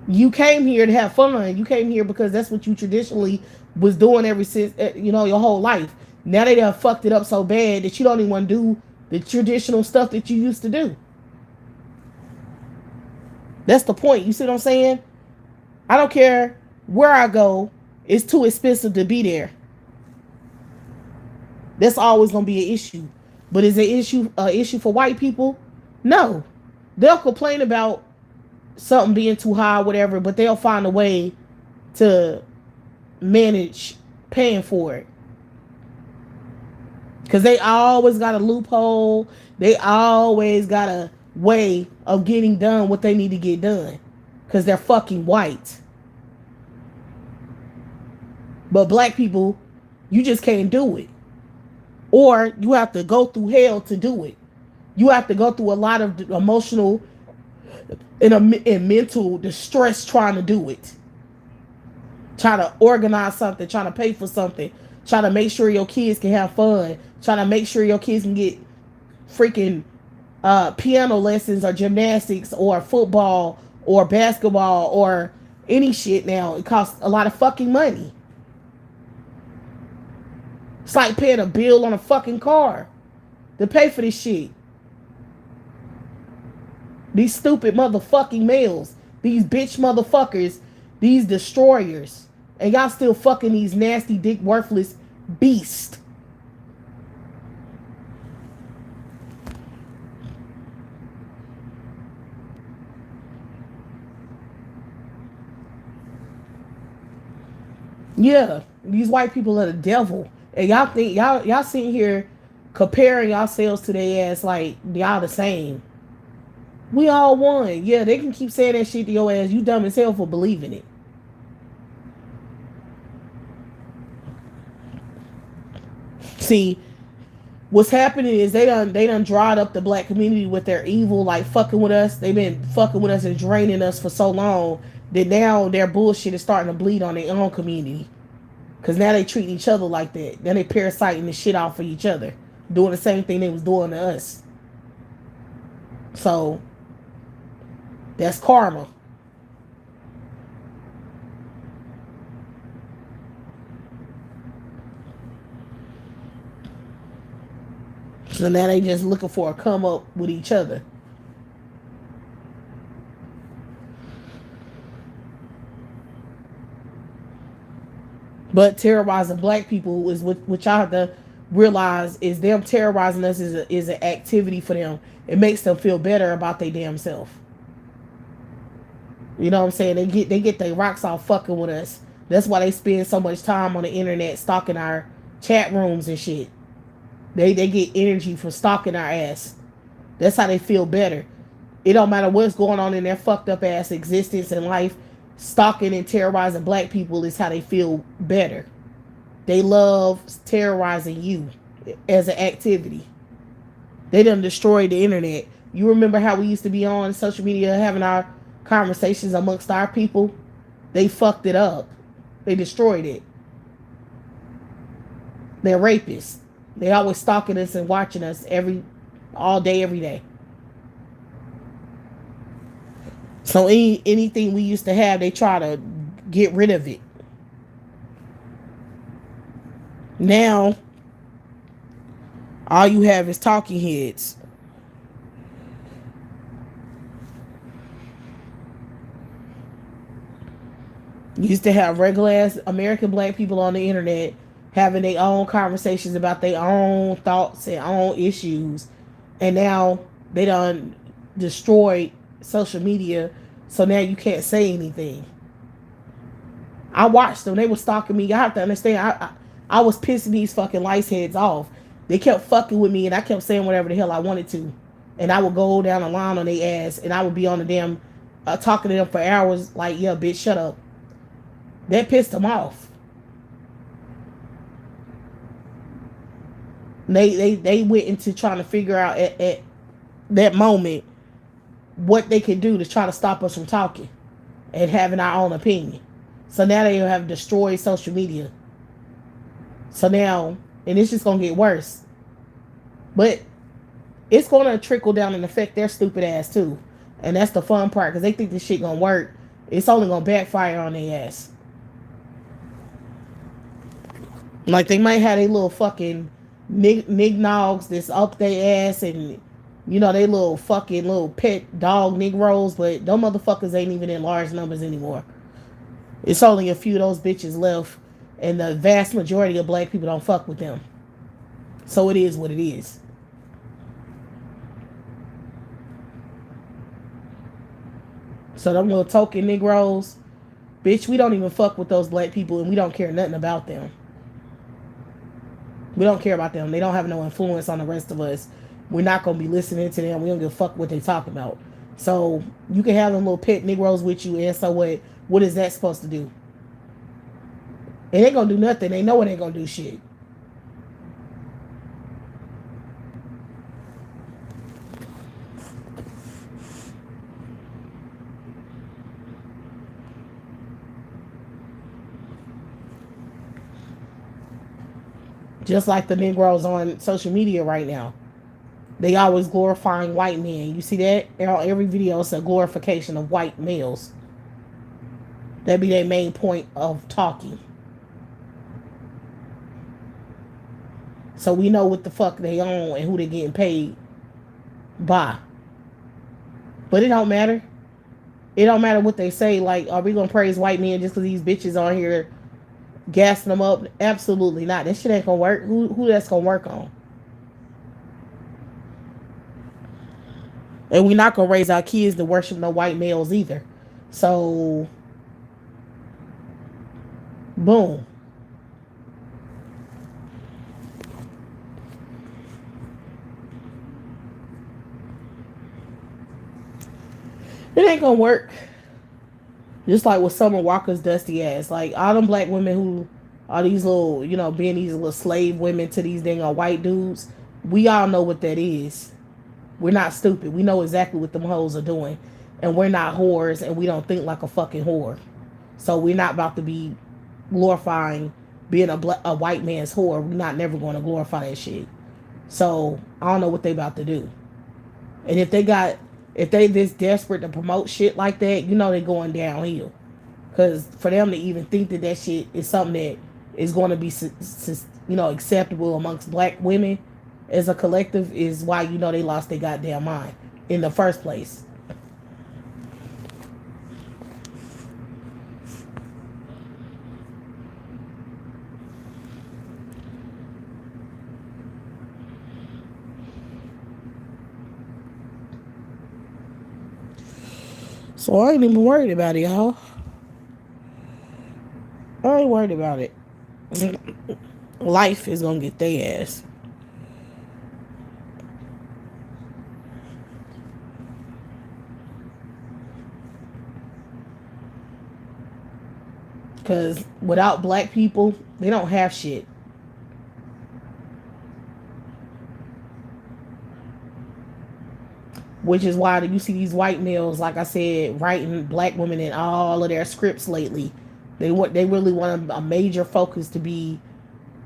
You came here to have fun. You came here because that's what you traditionally was doing ever since, your whole life. Now they done fucked it up so bad that you don't even want to do the traditional stuff that you used to do. That's the point. You see what I'm saying? I don't care where I go. It's too expensive to be there. That's always going to be an issue. But is it an issue for white people? No. They'll complain about something being too high or whatever, but they'll find a way to manage paying for it. Because they always got a loophole. They always got a way of getting done what they need to get done. Because they're fucking white. But black people, you just can't do it. Or you have to go through hell to do it. You have to go through a lot of emotional and mental distress trying to do it. Trying to organize something, trying to pay for something, trying to make sure your kids can have fun, trying to make sure your kids can get freaking piano lessons or gymnastics or football or basketball or any shit now. It costs a lot of fucking money. It's like paying a bill on a fucking car to pay for this shit. These stupid motherfucking males. These bitch motherfuckers. These destroyers. And y'all still fucking these nasty dick worthless beasts. Yeah. These white people are the devil. And y'all think y'all sitting here comparing yourselves to their ass like y'all the same. We all one. Yeah, they can keep saying that shit to your ass. You dumb as hell for believing it. See, what's happening is they done dried up the black community with their evil, like fucking with us. They've been fucking with us and draining us for so long that now their bullshit is starting to bleed on their own community. Cause now they treat each other like that. Then they parasiting the shit off of each other, doing the same thing they was doing to us. So that's karma. So now they just looking for a come up with each other. But terrorizing black people is what y'all have to realize is them terrorizing us is an activity for them. It makes them feel better about their damn self. You know what I'm saying? They get their rocks off fucking with us. That's why they spend so much time on the internet stalking our chat rooms and shit. They get energy from stalking our ass. That's how they feel better. It don't matter what's going on in their fucked up ass existence in life. Stalking and terrorizing black people is how they feel better. They love terrorizing you as an activity. They done destroyed the internet. You remember how we used to be on social media having our conversations amongst our people? They fucked it up. They destroyed it. They're rapists. They always stalking us and watching us all day, every day. So anything we used to have, they try to get rid of it. Now all you have is talking heads. You used to have regular ass American black people on the internet having their own conversations about their own thoughts and own issues. And now they done destroyed social media. So now you can't say anything. I watched them. They were stalking me. I have to understand. I was pissing these fucking lice heads off. They kept fucking with me, and I kept saying whatever the hell I wanted to. And I would go down the line on their ass, and I would be on the damn talking to them for hours. Like, yeah, bitch, shut up. That pissed them off. They went into trying to figure out at that moment what they could do to try to stop us from talking and having our own opinion. So now they have destroyed social media. So now, and it's just gonna get worse. But it's gonna trickle down and affect their stupid ass too. And that's the fun part, because they think this shit gonna work. It's only gonna backfire on their ass. Like, they might have a little fucking nignogs that's up their ass, and they little fucking little pet dog Negroes, but them motherfuckers ain't even in large numbers anymore. It's only a few of those bitches left, and the vast majority of black people don't fuck with them. So it is what it is. So them little token Negroes, bitch, we don't even fuck with those black people, and we don't care nothing about them. We don't care about them. They don't have no influence on the rest of us. We're not going to be listening to them. We don't give a fuck what they talk about. So you can have them little pet Negroes with you, and so what? What is that supposed to do? It ain't going to do nothing. They know it ain't going to do shit. Just like the Negroes on social media right now. They always glorifying white men. You see that? Every video is a glorification of white males. That be their main point of talking. So we know what the fuck they own and who they getting paid by. But it don't matter. It don't matter what they say. Like, are we gonna praise white men just because these bitches on here gassing them up? Absolutely not. That shit ain't gonna work. Who that's gonna work on? And we're not gonna raise our kids to worship no white males either. So, boom. It ain't gonna work. Just like with Summer Walker's dusty ass. Like, all them black women who are these little, being these little slave women to these dang white dudes. We all know what that is. We're not stupid. We know exactly what them hoes are doing. And we're not whores, and we don't think like a fucking whore. So we're not about to be glorifying being a white man's whore. We're not never going to glorify that shit. So I don't know what they about to do. And if they this desperate to promote shit like that, they going downhill. Because for them to even think that shit is something that is going to be acceptable amongst black women as a collective is why they lost their goddamn mind in the first place. So I ain't even worried about it, y'all. I ain't worried about it. Life is gonna get their ass. Because without black people, they don't have shit. Which is why you see these white males, like I said, writing black women in all of their scripts lately. They really want a major focus to be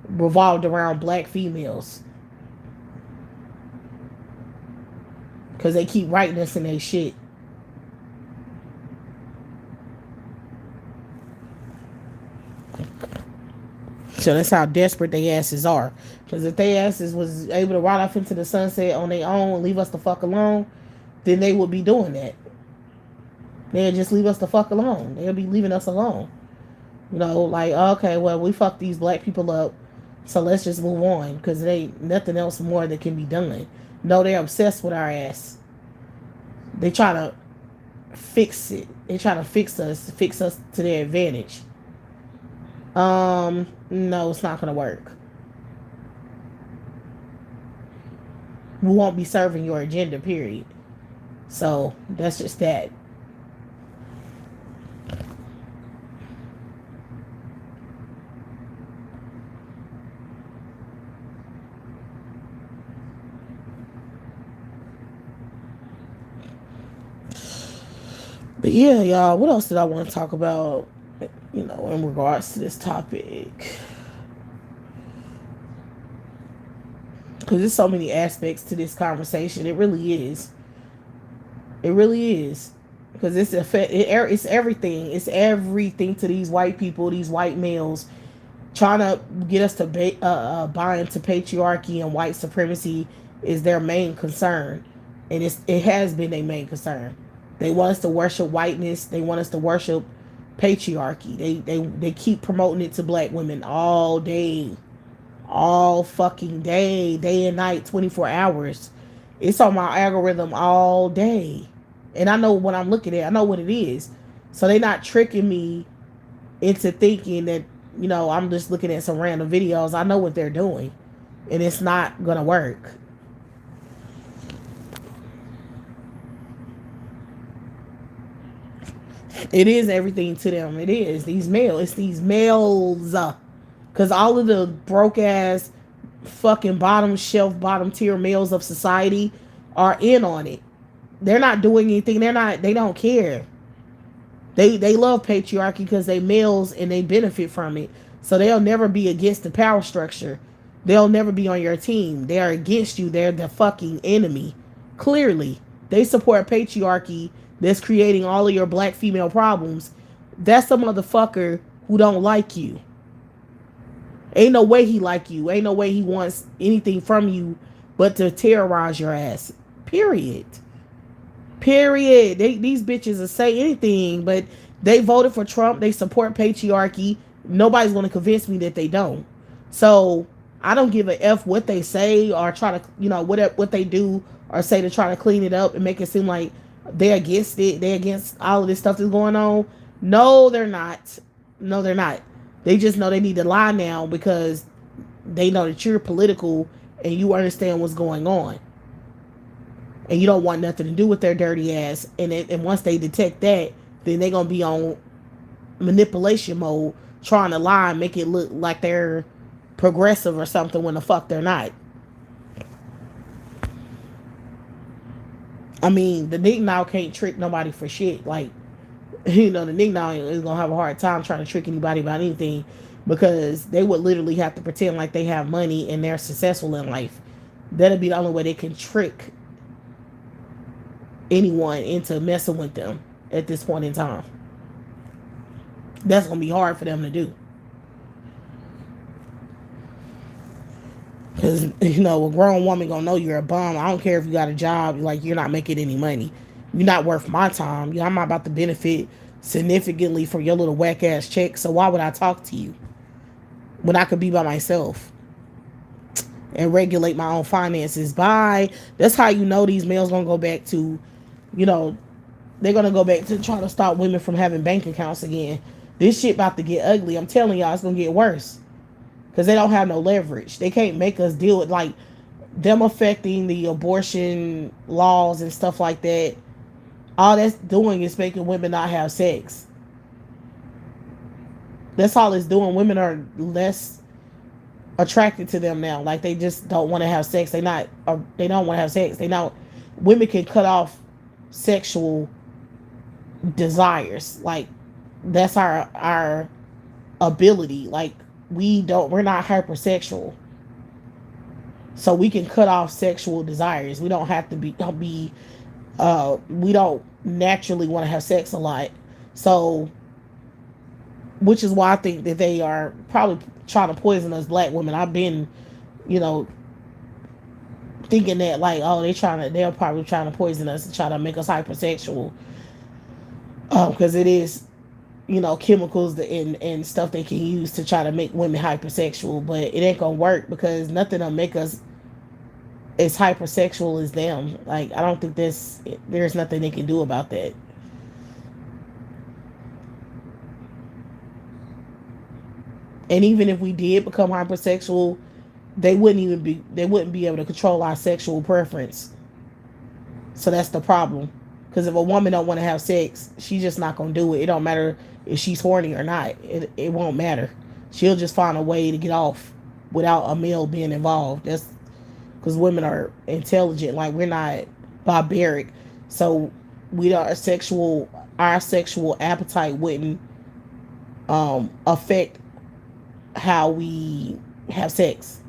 revolved around black females. Because they keep writing us in their shit. So that's how desperate they asses are. Because if they asses was able to ride off into the sunset on their own and leave us the fuck alone, then they would be doing that. They'd just leave us the fuck alone. They'll be leaving us alone. You know, like, okay, well, we fucked these black people up, so let's just move on because there ain't nothing else more that can be done. No, they're obsessed with our ass. They try to fix it. They try to fix us to their advantage. No, it's not gonna work. We won't be serving your agenda, period. So that's just that. But yeah, y'all, what else did I want to talk about, in regards to this topic? Because there's so many aspects to this conversation. It really is. It really is. Because it's everything. It's everything to these white people, these white males, trying to get us to buy into patriarchy and white supremacy is their main concern. And it has been their main concern. They want us to worship whiteness. They want us to worship patriarchy. They keep promoting it to black women all day. All fucking day and night, 24 hours. It's on my algorithm all day. And I know what I'm looking at. I know what it is. So they're not tricking me into thinking that, I'm just looking at some random videos. I know what they're doing. And it's not going to work. It is everything to them. It is. It's these males. Because all of the broke ass, fucking bottom shelf, bottom tier males of society are in on it. They're not doing anything. They don't care. They love patriarchy because they males and they benefit from it. So they'll never be against the power structure. They'll never be on your team. They are against you. They're the fucking enemy. Clearly. They support patriarchy that's creating all of your black female problems. That's the motherfucker who don't like you. Ain't no way he like you. Ain't no way he wants anything from you but to terrorize your ass. Period. Period. These bitches will say anything, but they voted for Trump. They support patriarchy. Nobody's going to convince me that they don't. So I don't give a F what they say or try to, what they do or say to try to clean it up and make it seem like they're against it. They're against all of this stuff that's going on. No, they're not. No, they're not. They just know they need to lie now because they know that you're political and you understand what's going on. And you don't want nothing to do with their dirty ass. And once they detect that, then they're going to be on manipulation mode, trying to lie and make it look like they're progressive or something when the fuck they're not. I mean, the Nick now can't trick nobody for shit. Like, the Nick now is going to have a hard time trying to trick anybody about anything because they would literally have to pretend like they have money and they're successful in life. That'll be the only way they can trick anyone into messing with them at this point in time. That's going to be hard for them to do. Because, a grown woman going to know you're a bum. I don't care if you got a job. Like, you're not making any money. You're not worth my time. I'm not about to benefit significantly from your little whack ass check. So why would I talk to you when I could be by myself and regulate my own finances? Bye. That's how these males gonna go back to, they're gonna go back to trying to stop women from having bank accounts again. This shit about to get ugly. I'm telling y'all, it's gonna get worse because they don't have no leverage. They can't make us deal with like them affecting the abortion laws and stuff like that. All that's doing is making women not have sex. That's all it's doing. Women are less attracted to them now. Like they just don't want to have sex. They don't want to have sex. Women can cut off sexual desires. Like that's our ability. Like we're not hypersexual. So we can cut off sexual desires. We don't have to be we don't naturally want to have sex a lot. So which is why I think that they are probably trying to poison us black women. I've been, you know, thinking that like, oh, they're probably trying to poison us and try to make us hypersexual, because it is, chemicals and stuff they can use to try to make women hypersexual, but it ain't gonna work because nothing will make us as hypersexual as them. Like, I don't think there's nothing they can do about that. And even if we did become hypersexual, they wouldn't be able to control our sexual preference. So that's the problem. Because if a woman don't want to have sex, she's just not gonna do it. It don't matter if she's horny or not. It won't matter. She'll just find a way to get off without a male being involved. That's because women are intelligent. Like, we're not barbaric. So our sexual appetite wouldn't affect how we have sex.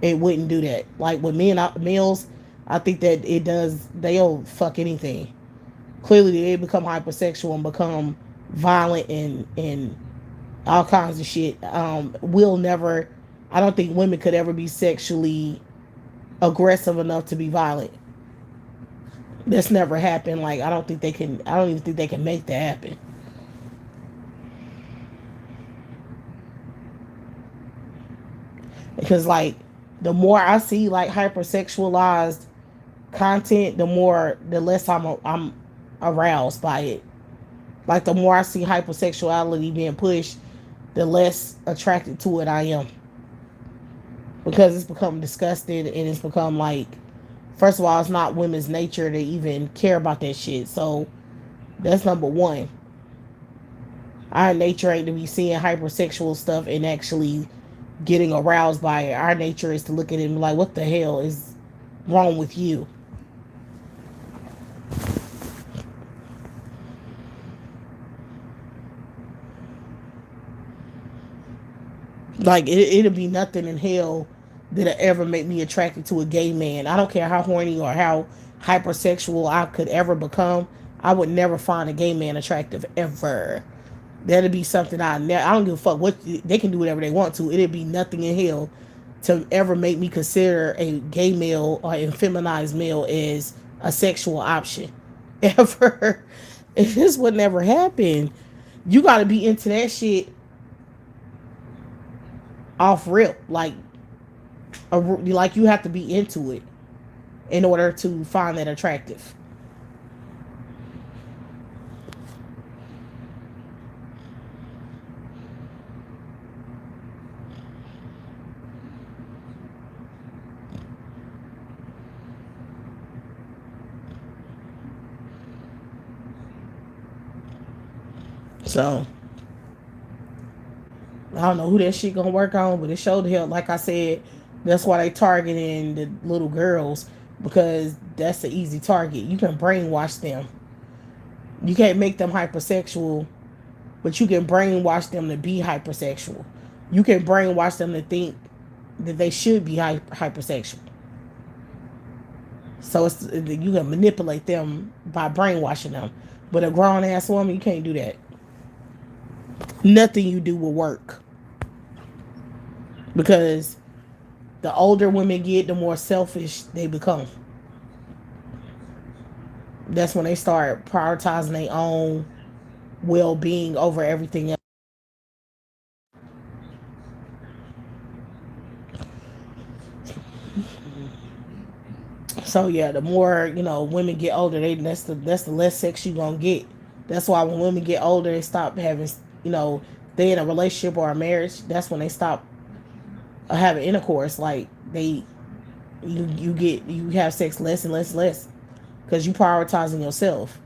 It wouldn't do that. Like with males, I think that it does. They'll fuck anything. Clearly, they become hypersexual and become violent and all kinds of shit. We'll never. I don't think women could ever be sexually aggressive enough to be violent. That's never happened. Like, I don't think they can. I don't even think they can make that happen. Because like, the more I see like hypersexualized content, the less I'm aroused by it. Like, the more I see hypersexuality being pushed, the less attracted to it I am, because it's become disgusting and it's become like, first of all, it's not women's nature to even care about that shit. So that's number one. Our nature ain't to be seeing hypersexual stuff and actually getting aroused by it. Our nature is to look at it and be like, what the hell is wrong with you? Like, it'll be nothing in hell that'll ever make me attracted to a gay man. I don't care how horny or how hypersexual I could ever become. I would never find a gay man attractive ever. That'd be something I don't give a fuck what they can do whatever they want to. It'd be nothing in hell to ever make me consider a gay male or a feminized male as a sexual option. Ever. This would never happen. You got to be into that shit off rip. Like you have to be into it in order to find that attractive. So I don't know who that shit gonna work on, but it showed help. Like I said, that's why they targeting the little girls, because that's the easy target. You can brainwash them. You can't make them hypersexual, but you can brainwash them to be hypersexual. You can brainwash them to think that they should be hypersexual. So you can manipulate them by brainwashing them. But a grown ass woman, you can't do that. Nothing you do will work, because the older women get, the more selfish they become. That's when they start prioritizing their own well being over everything else. So yeah, the more women get older, that's the less sex you gonna get. That's why when women get older, they stop having you know they in a relationship or a marriage. That's when they stop having intercourse. Like, you have sex less and less and less, because you prioritizing yourself.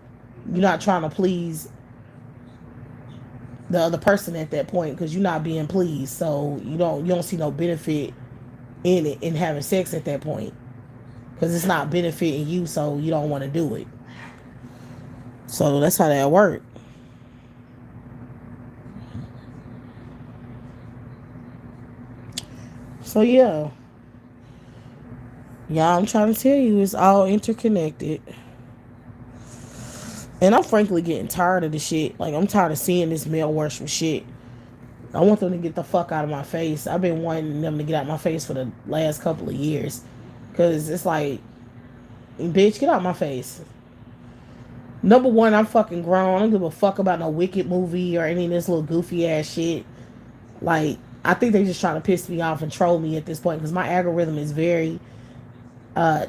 You're not trying to please the other person at that point, because you're not being pleased. So you don't see no benefit in it, in having sex at that point, because it's not benefiting you, so you don't want to do it. So that's how that works. So yeah, I'm trying to tell you, it's all interconnected. And I'm frankly getting tired of the shit. Like, I'm tired of seeing this male worship shit. I want them to get the fuck out of my face. I've been wanting them to get out of my face for the last couple of years. Because it's like, bitch, get out my face. Number one, I'm fucking grown. I don't give a fuck about no Wicked movie or any of this little goofy ass shit. Like, I think they just trying to piss me off and troll me at this point because my algorithm is very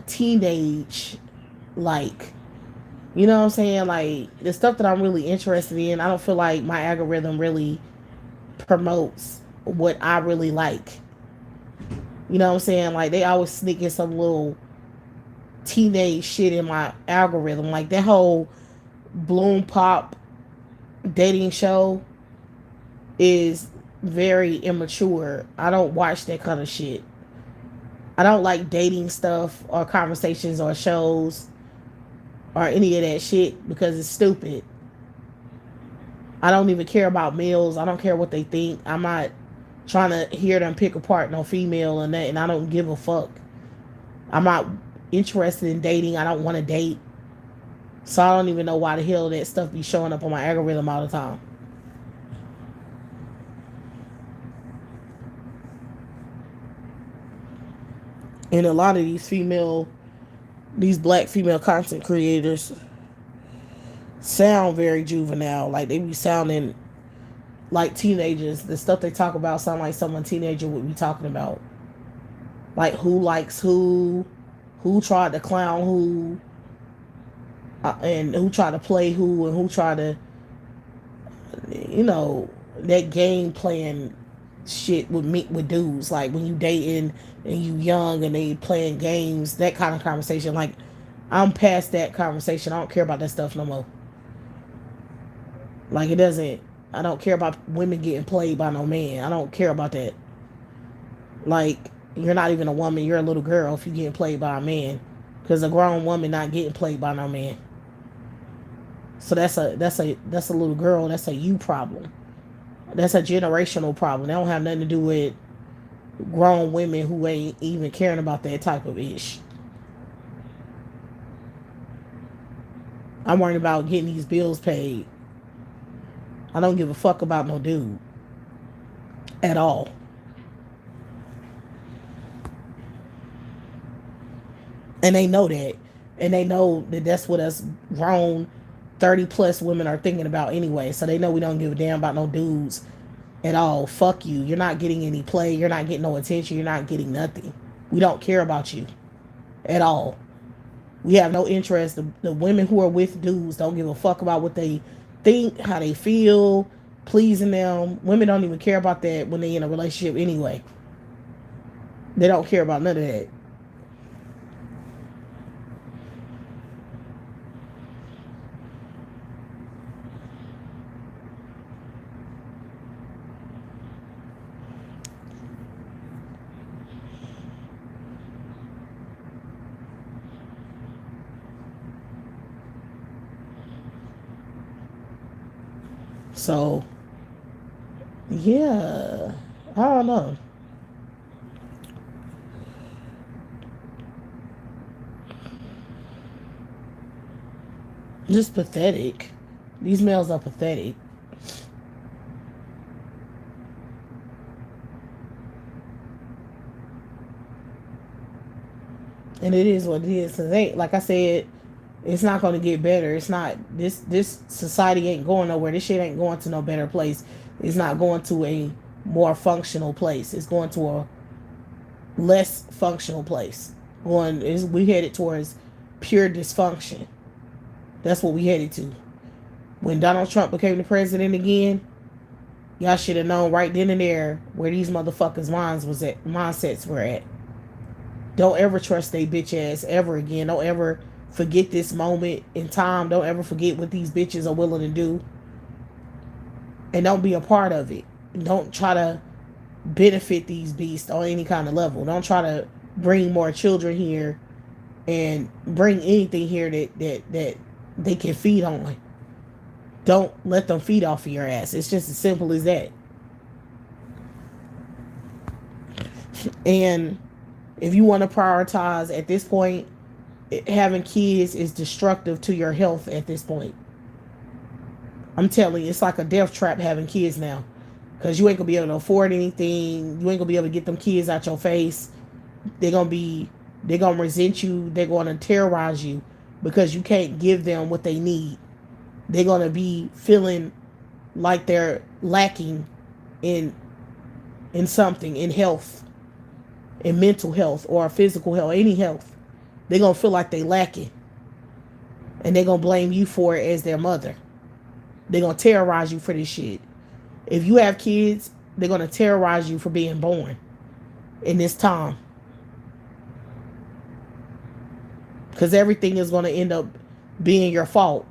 teenage like. You know what I'm saying? Like, the stuff that I'm really interested in, I don't feel like my algorithm really promotes what I really like. You know what I'm saying? Like, they always sneak in some little teenage shit in my algorithm. Like, that whole Bloom Pop dating show is very immature. I don't watch that kind of shit. I don't like dating stuff or conversations or shows or any of that shit because it's stupid. I don't even care about males. I don't care what they think. I'm not trying to hear them pick apart no female and that, and I don't give a fuck. I'm not interested in dating. I don't want to date. So I don't even know why the hell that stuff be showing up on my algorithm all the time. And a lot of these black female content creators sound very juvenile. Like, they be sounding like teenagers. The stuff they talk about sound like someone teenager would be talking about. Like, who likes who tried to clown who, and who tried to play who, and who tried to, you know, that game playing shit with me with dudes. Like, when you dating and you young and they playing games, that kind of conversation. Like, I'm past that conversation. I don't care about that stuff no more. Like, it doesn't. I don't care about women getting played by no man. I don't care about that. Like, you're not even a woman. You're a little girl if you're getting played by a man. Because a grown woman not getting played by no man. So that's a little girl. That's a you problem. That's a generational problem. That don't have nothing to do with grown women who ain't even caring about that type of ish. I'm worried about getting these bills paid. I don't give a fuck about no dude at all. And they know that. And they know that that's what us grown 30 plus women are thinking about anyway. So they know we don't give a damn about no dudes at all. Fuck you. You're not getting any play. You're not getting no attention. You're not getting nothing. We don't care about you at all. We have no interest. The women who are with dudes don't give a fuck about what they think, how they feel, pleasing them. Women don't even care about that when they in a relationship anyway. They don't care about none of that. So, yeah, I don't know. Just pathetic. These males are pathetic. And it is what it is. Cause they, like I said, it's not going to get better. It's not this society ain't going nowhere. This shit ain't going to no better place. It's not going to a more functional place. It's going to a less functional place. Going is we headed towards pure dysfunction. That's what we headed to. When Donald Trump became the president again, y'all should have known right then and there where these motherfuckers' mindsets were at. Don't ever trust they bitch ass ever again. Don't ever forget this moment in time. Don't ever forget what these bitches are willing to do. And don't be a part of it. Don't try to benefit these beasts on any kind of level. Don't try to bring more children here and bring anything here that they can feed on. Don't let them feed off of your ass. It's just as simple as that. And if you want to prioritize at this point, having kids is destructive to your health at this point. I'm telling you, it's like a death trap having kids now. Because you ain't going to be able to afford anything. You ain't going to be able to get them kids out your face. They're going to be, they're going to resent you. They're going to terrorize you because you can't give them what they need. They're going to be feeling like they're lacking in something, in health, in mental health or physical health, any health. They're going to feel like they lacking. And they're going to blame you for it as their mother. They're going to terrorize you for this shit. If you have kids, they're going to terrorize you for being born in this time. Because everything is going to end up being your fault.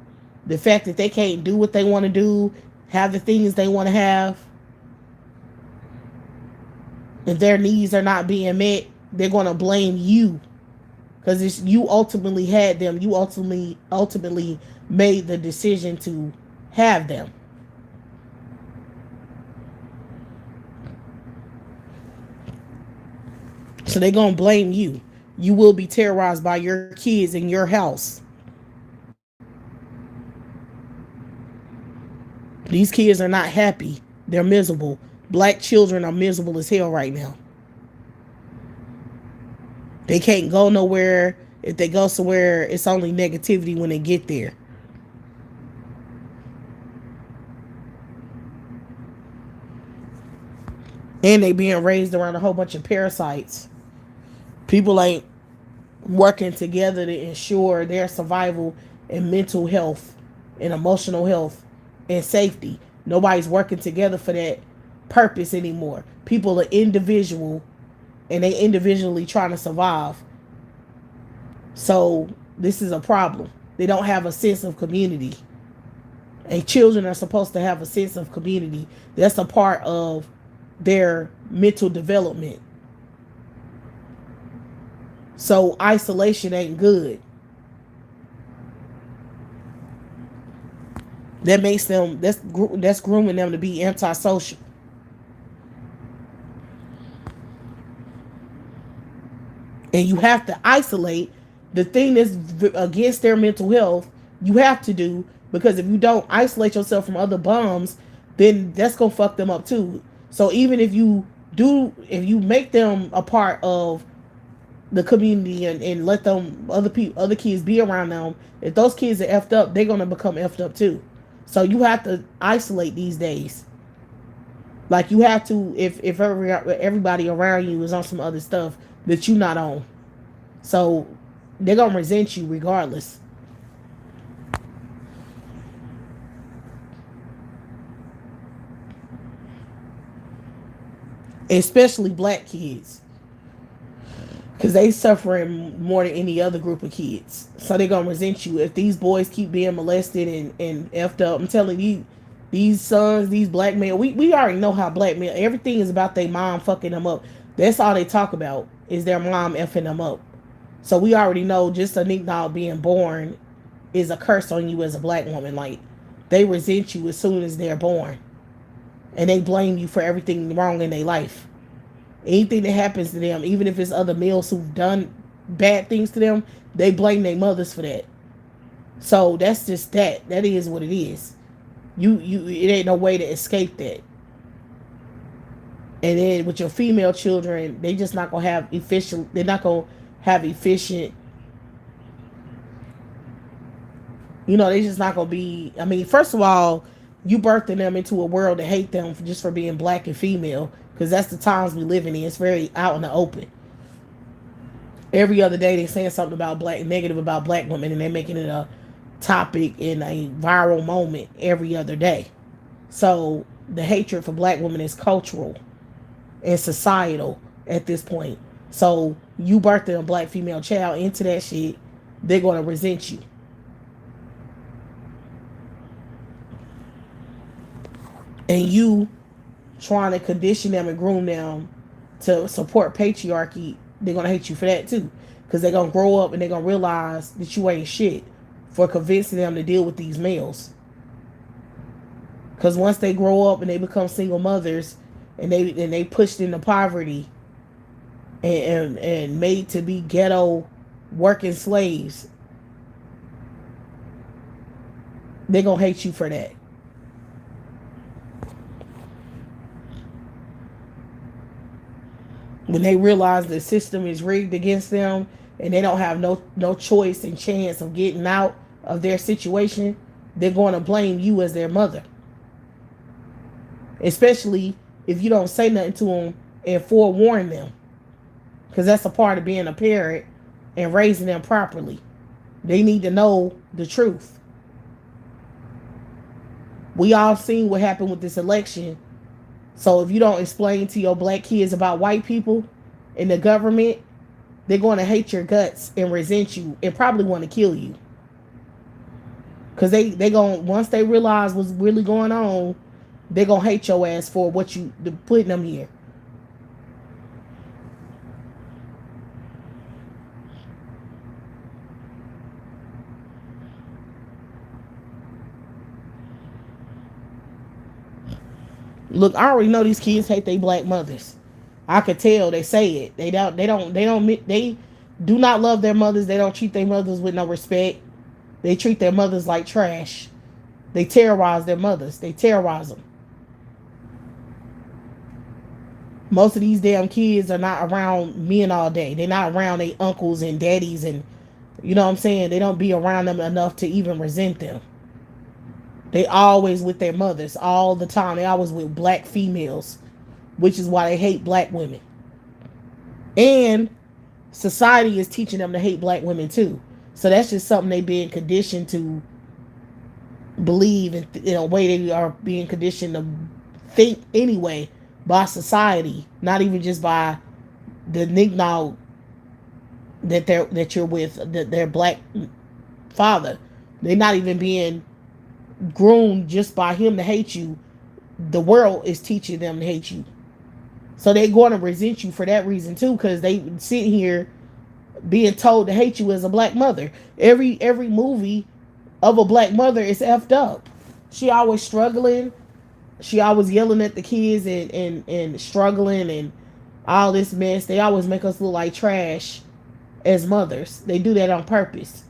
The fact that they can't do what they want to do, have the things they want to have, if their needs are not being met, they're going to blame you. Because it's you ultimately had them. You ultimately made the decision to have them. So they're going to blame you. You will be terrorized by your kids in your house. These kids are not happy. They're miserable. Black children are miserable as hell right now. They can't go nowhere. If they go somewhere, it's only negativity when they get there. And they being raised around a whole bunch of parasites. People ain't working together to ensure their survival and mental health and emotional health and safety. Nobody's working together for that purpose anymore. People are individual and they individually trying to survive. So this is a problem. They don't have a sense of community. And children are supposed to have a sense of community. That's a part of their mental development. So isolation ain't good. That makes them, that's grooming them to be antisocial. And you have to isolate the thing that's against their mental health. You have to do, because if you don't isolate yourself from other bums, then that's gonna fuck them up too. So even if you make them a part of the community and let them other kids be around them, if those kids are effed up, they're gonna become effed up too. So you have to isolate these days. Like you have to, if everybody around you is on some other stuff that you not on, so they're gonna resent you regardless. Especially black kids, because they suffering more than any other group of kids. So they're gonna resent you if these boys keep being molested and effed up. I'm telling you, these sons, these black men, we already know how black men, everything is about their mom fucking them up. That's all they talk about, is their mom effing them up. So we already know just a Nick Dog being born is a curse on you as a black woman. Like, they resent you as soon as they're born. And they blame you for everything wrong in their life. Anything that happens to them, even if it's other males who've done bad things to them, they blame their mothers for that. So that's just that. That is what it is. It ain't no way to escape that. And then with your female children, they just not gonna have efficient. They're not gonna have efficient. They just not gonna be. I mean, first of all, you birthing them into a world that hate them just for being black and female, because that's the times we live in. It's very out in the open. Every other day they're saying something about negative about black women, and they're making it a topic in a viral moment every other day. So the hatred for black women is cultural and societal at this point. So you birthing a black female child into that shit, they're gonna resent you. And you trying to condition them and groom them to support patriarchy, they're gonna hate you for that too. Because they're gonna grow up and they're gonna realize that you ain't shit for convincing them to deal with these males. Because once they grow up and they become single mothers and they pushed into poverty and made to be ghetto working slaves, they're gonna hate you for that. When they realize the system is rigged against them and they don't have no choice and chance of getting out of their situation, they're going to blame you as their mother. Especially if you don't say nothing to them and forewarn them. Because that's a part of being a parent and raising them properly. They need to know the truth. We all seen what happened with this election. So if you don't explain to your black kids about white people and the government, they're going to hate your guts and resent you and probably want to kill you. Because they going, once they realize what's really going on, they're going to hate your ass for what you putting them here. Look, I already know these kids hate their black mothers. I could tell. They say it. They do not love their mothers. They don't treat their mothers with no respect. They treat their mothers like trash. They terrorize their mothers. They terrorize them. Most of these damn kids are not around men all day. They're not around their uncles and daddies, and you know what I'm saying? They don't be around them enough to even resent them. They always with their mothers all the time. They always with black females, which is why they hate black women. And society is teaching them to hate black women too. So that's just something they being conditioned to believe in a way they are being conditioned to think anyway by society, not even just by the nignog that you're with their black father. They're not even being groomed just by him to hate you. The world is teaching them to hate you. So they're going to resent you for that reason too, because they sit here being told to hate you as a black mother. Every movie of a black mother is effed up. She always struggling. She always yelling at the kids and struggling and all this mess. They always make us look like trash as mothers. They do that on purpose.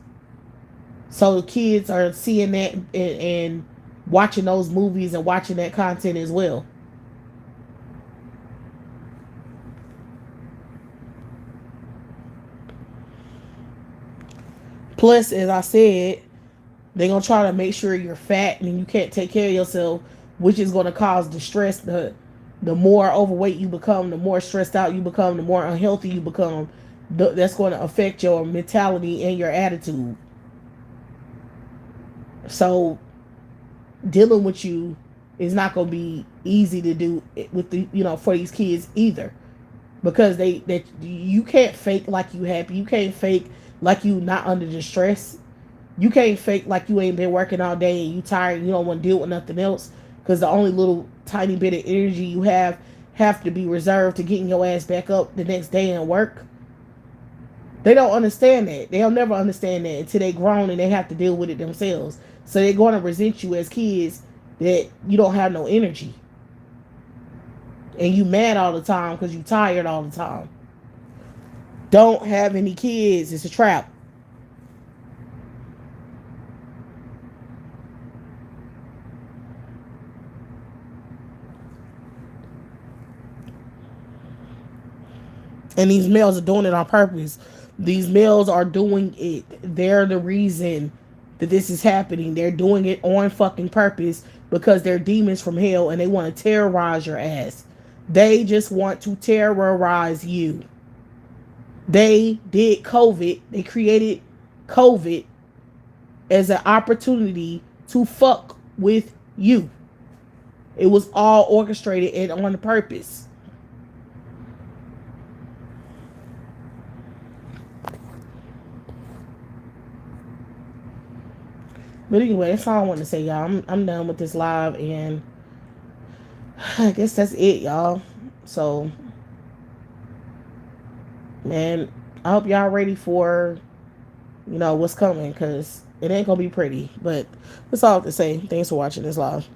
So kids are seeing that and watching those movies and watching that content as well. Plus, as I said, they're going to try to make sure you're fat and you can't take care of yourself, which is going to cause distress. The more overweight you become, the more stressed out you become, the more unhealthy you become. That's going to affect your mentality and your attitude. So dealing with you is not going to be easy to do with for these kids either, because that you can't fake like you happy. You can't fake like you not under distress. You can't fake like you ain't been working all day and you tired and you don't want to deal with nothing else, because the only little tiny bit of energy you have to be reserved to getting your ass back up the next day and work. They don't understand that. They'll never understand that until they grown and they have to deal with it themselves. So they're going to resent you as kids that you don't have no energy. And you mad all the time because you tired all the time. Don't have any kids. It's a trap. And these males are doing it on purpose. These males are doing it. They're the reason that this is happening. They're doing it on fucking purpose because they're demons from hell and they want to terrorize your ass. They just want to terrorize you. They did COVID. They created COVID as an opportunity to fuck with you. It was all orchestrated and on purpose. But anyway, that's all I want to say, y'all. I'm done with this live, and I guess that's it, y'all. So, man, I hope y'all ready for, what's coming, because it ain't going to be pretty. But that's all I have to say. Thanks for watching this live.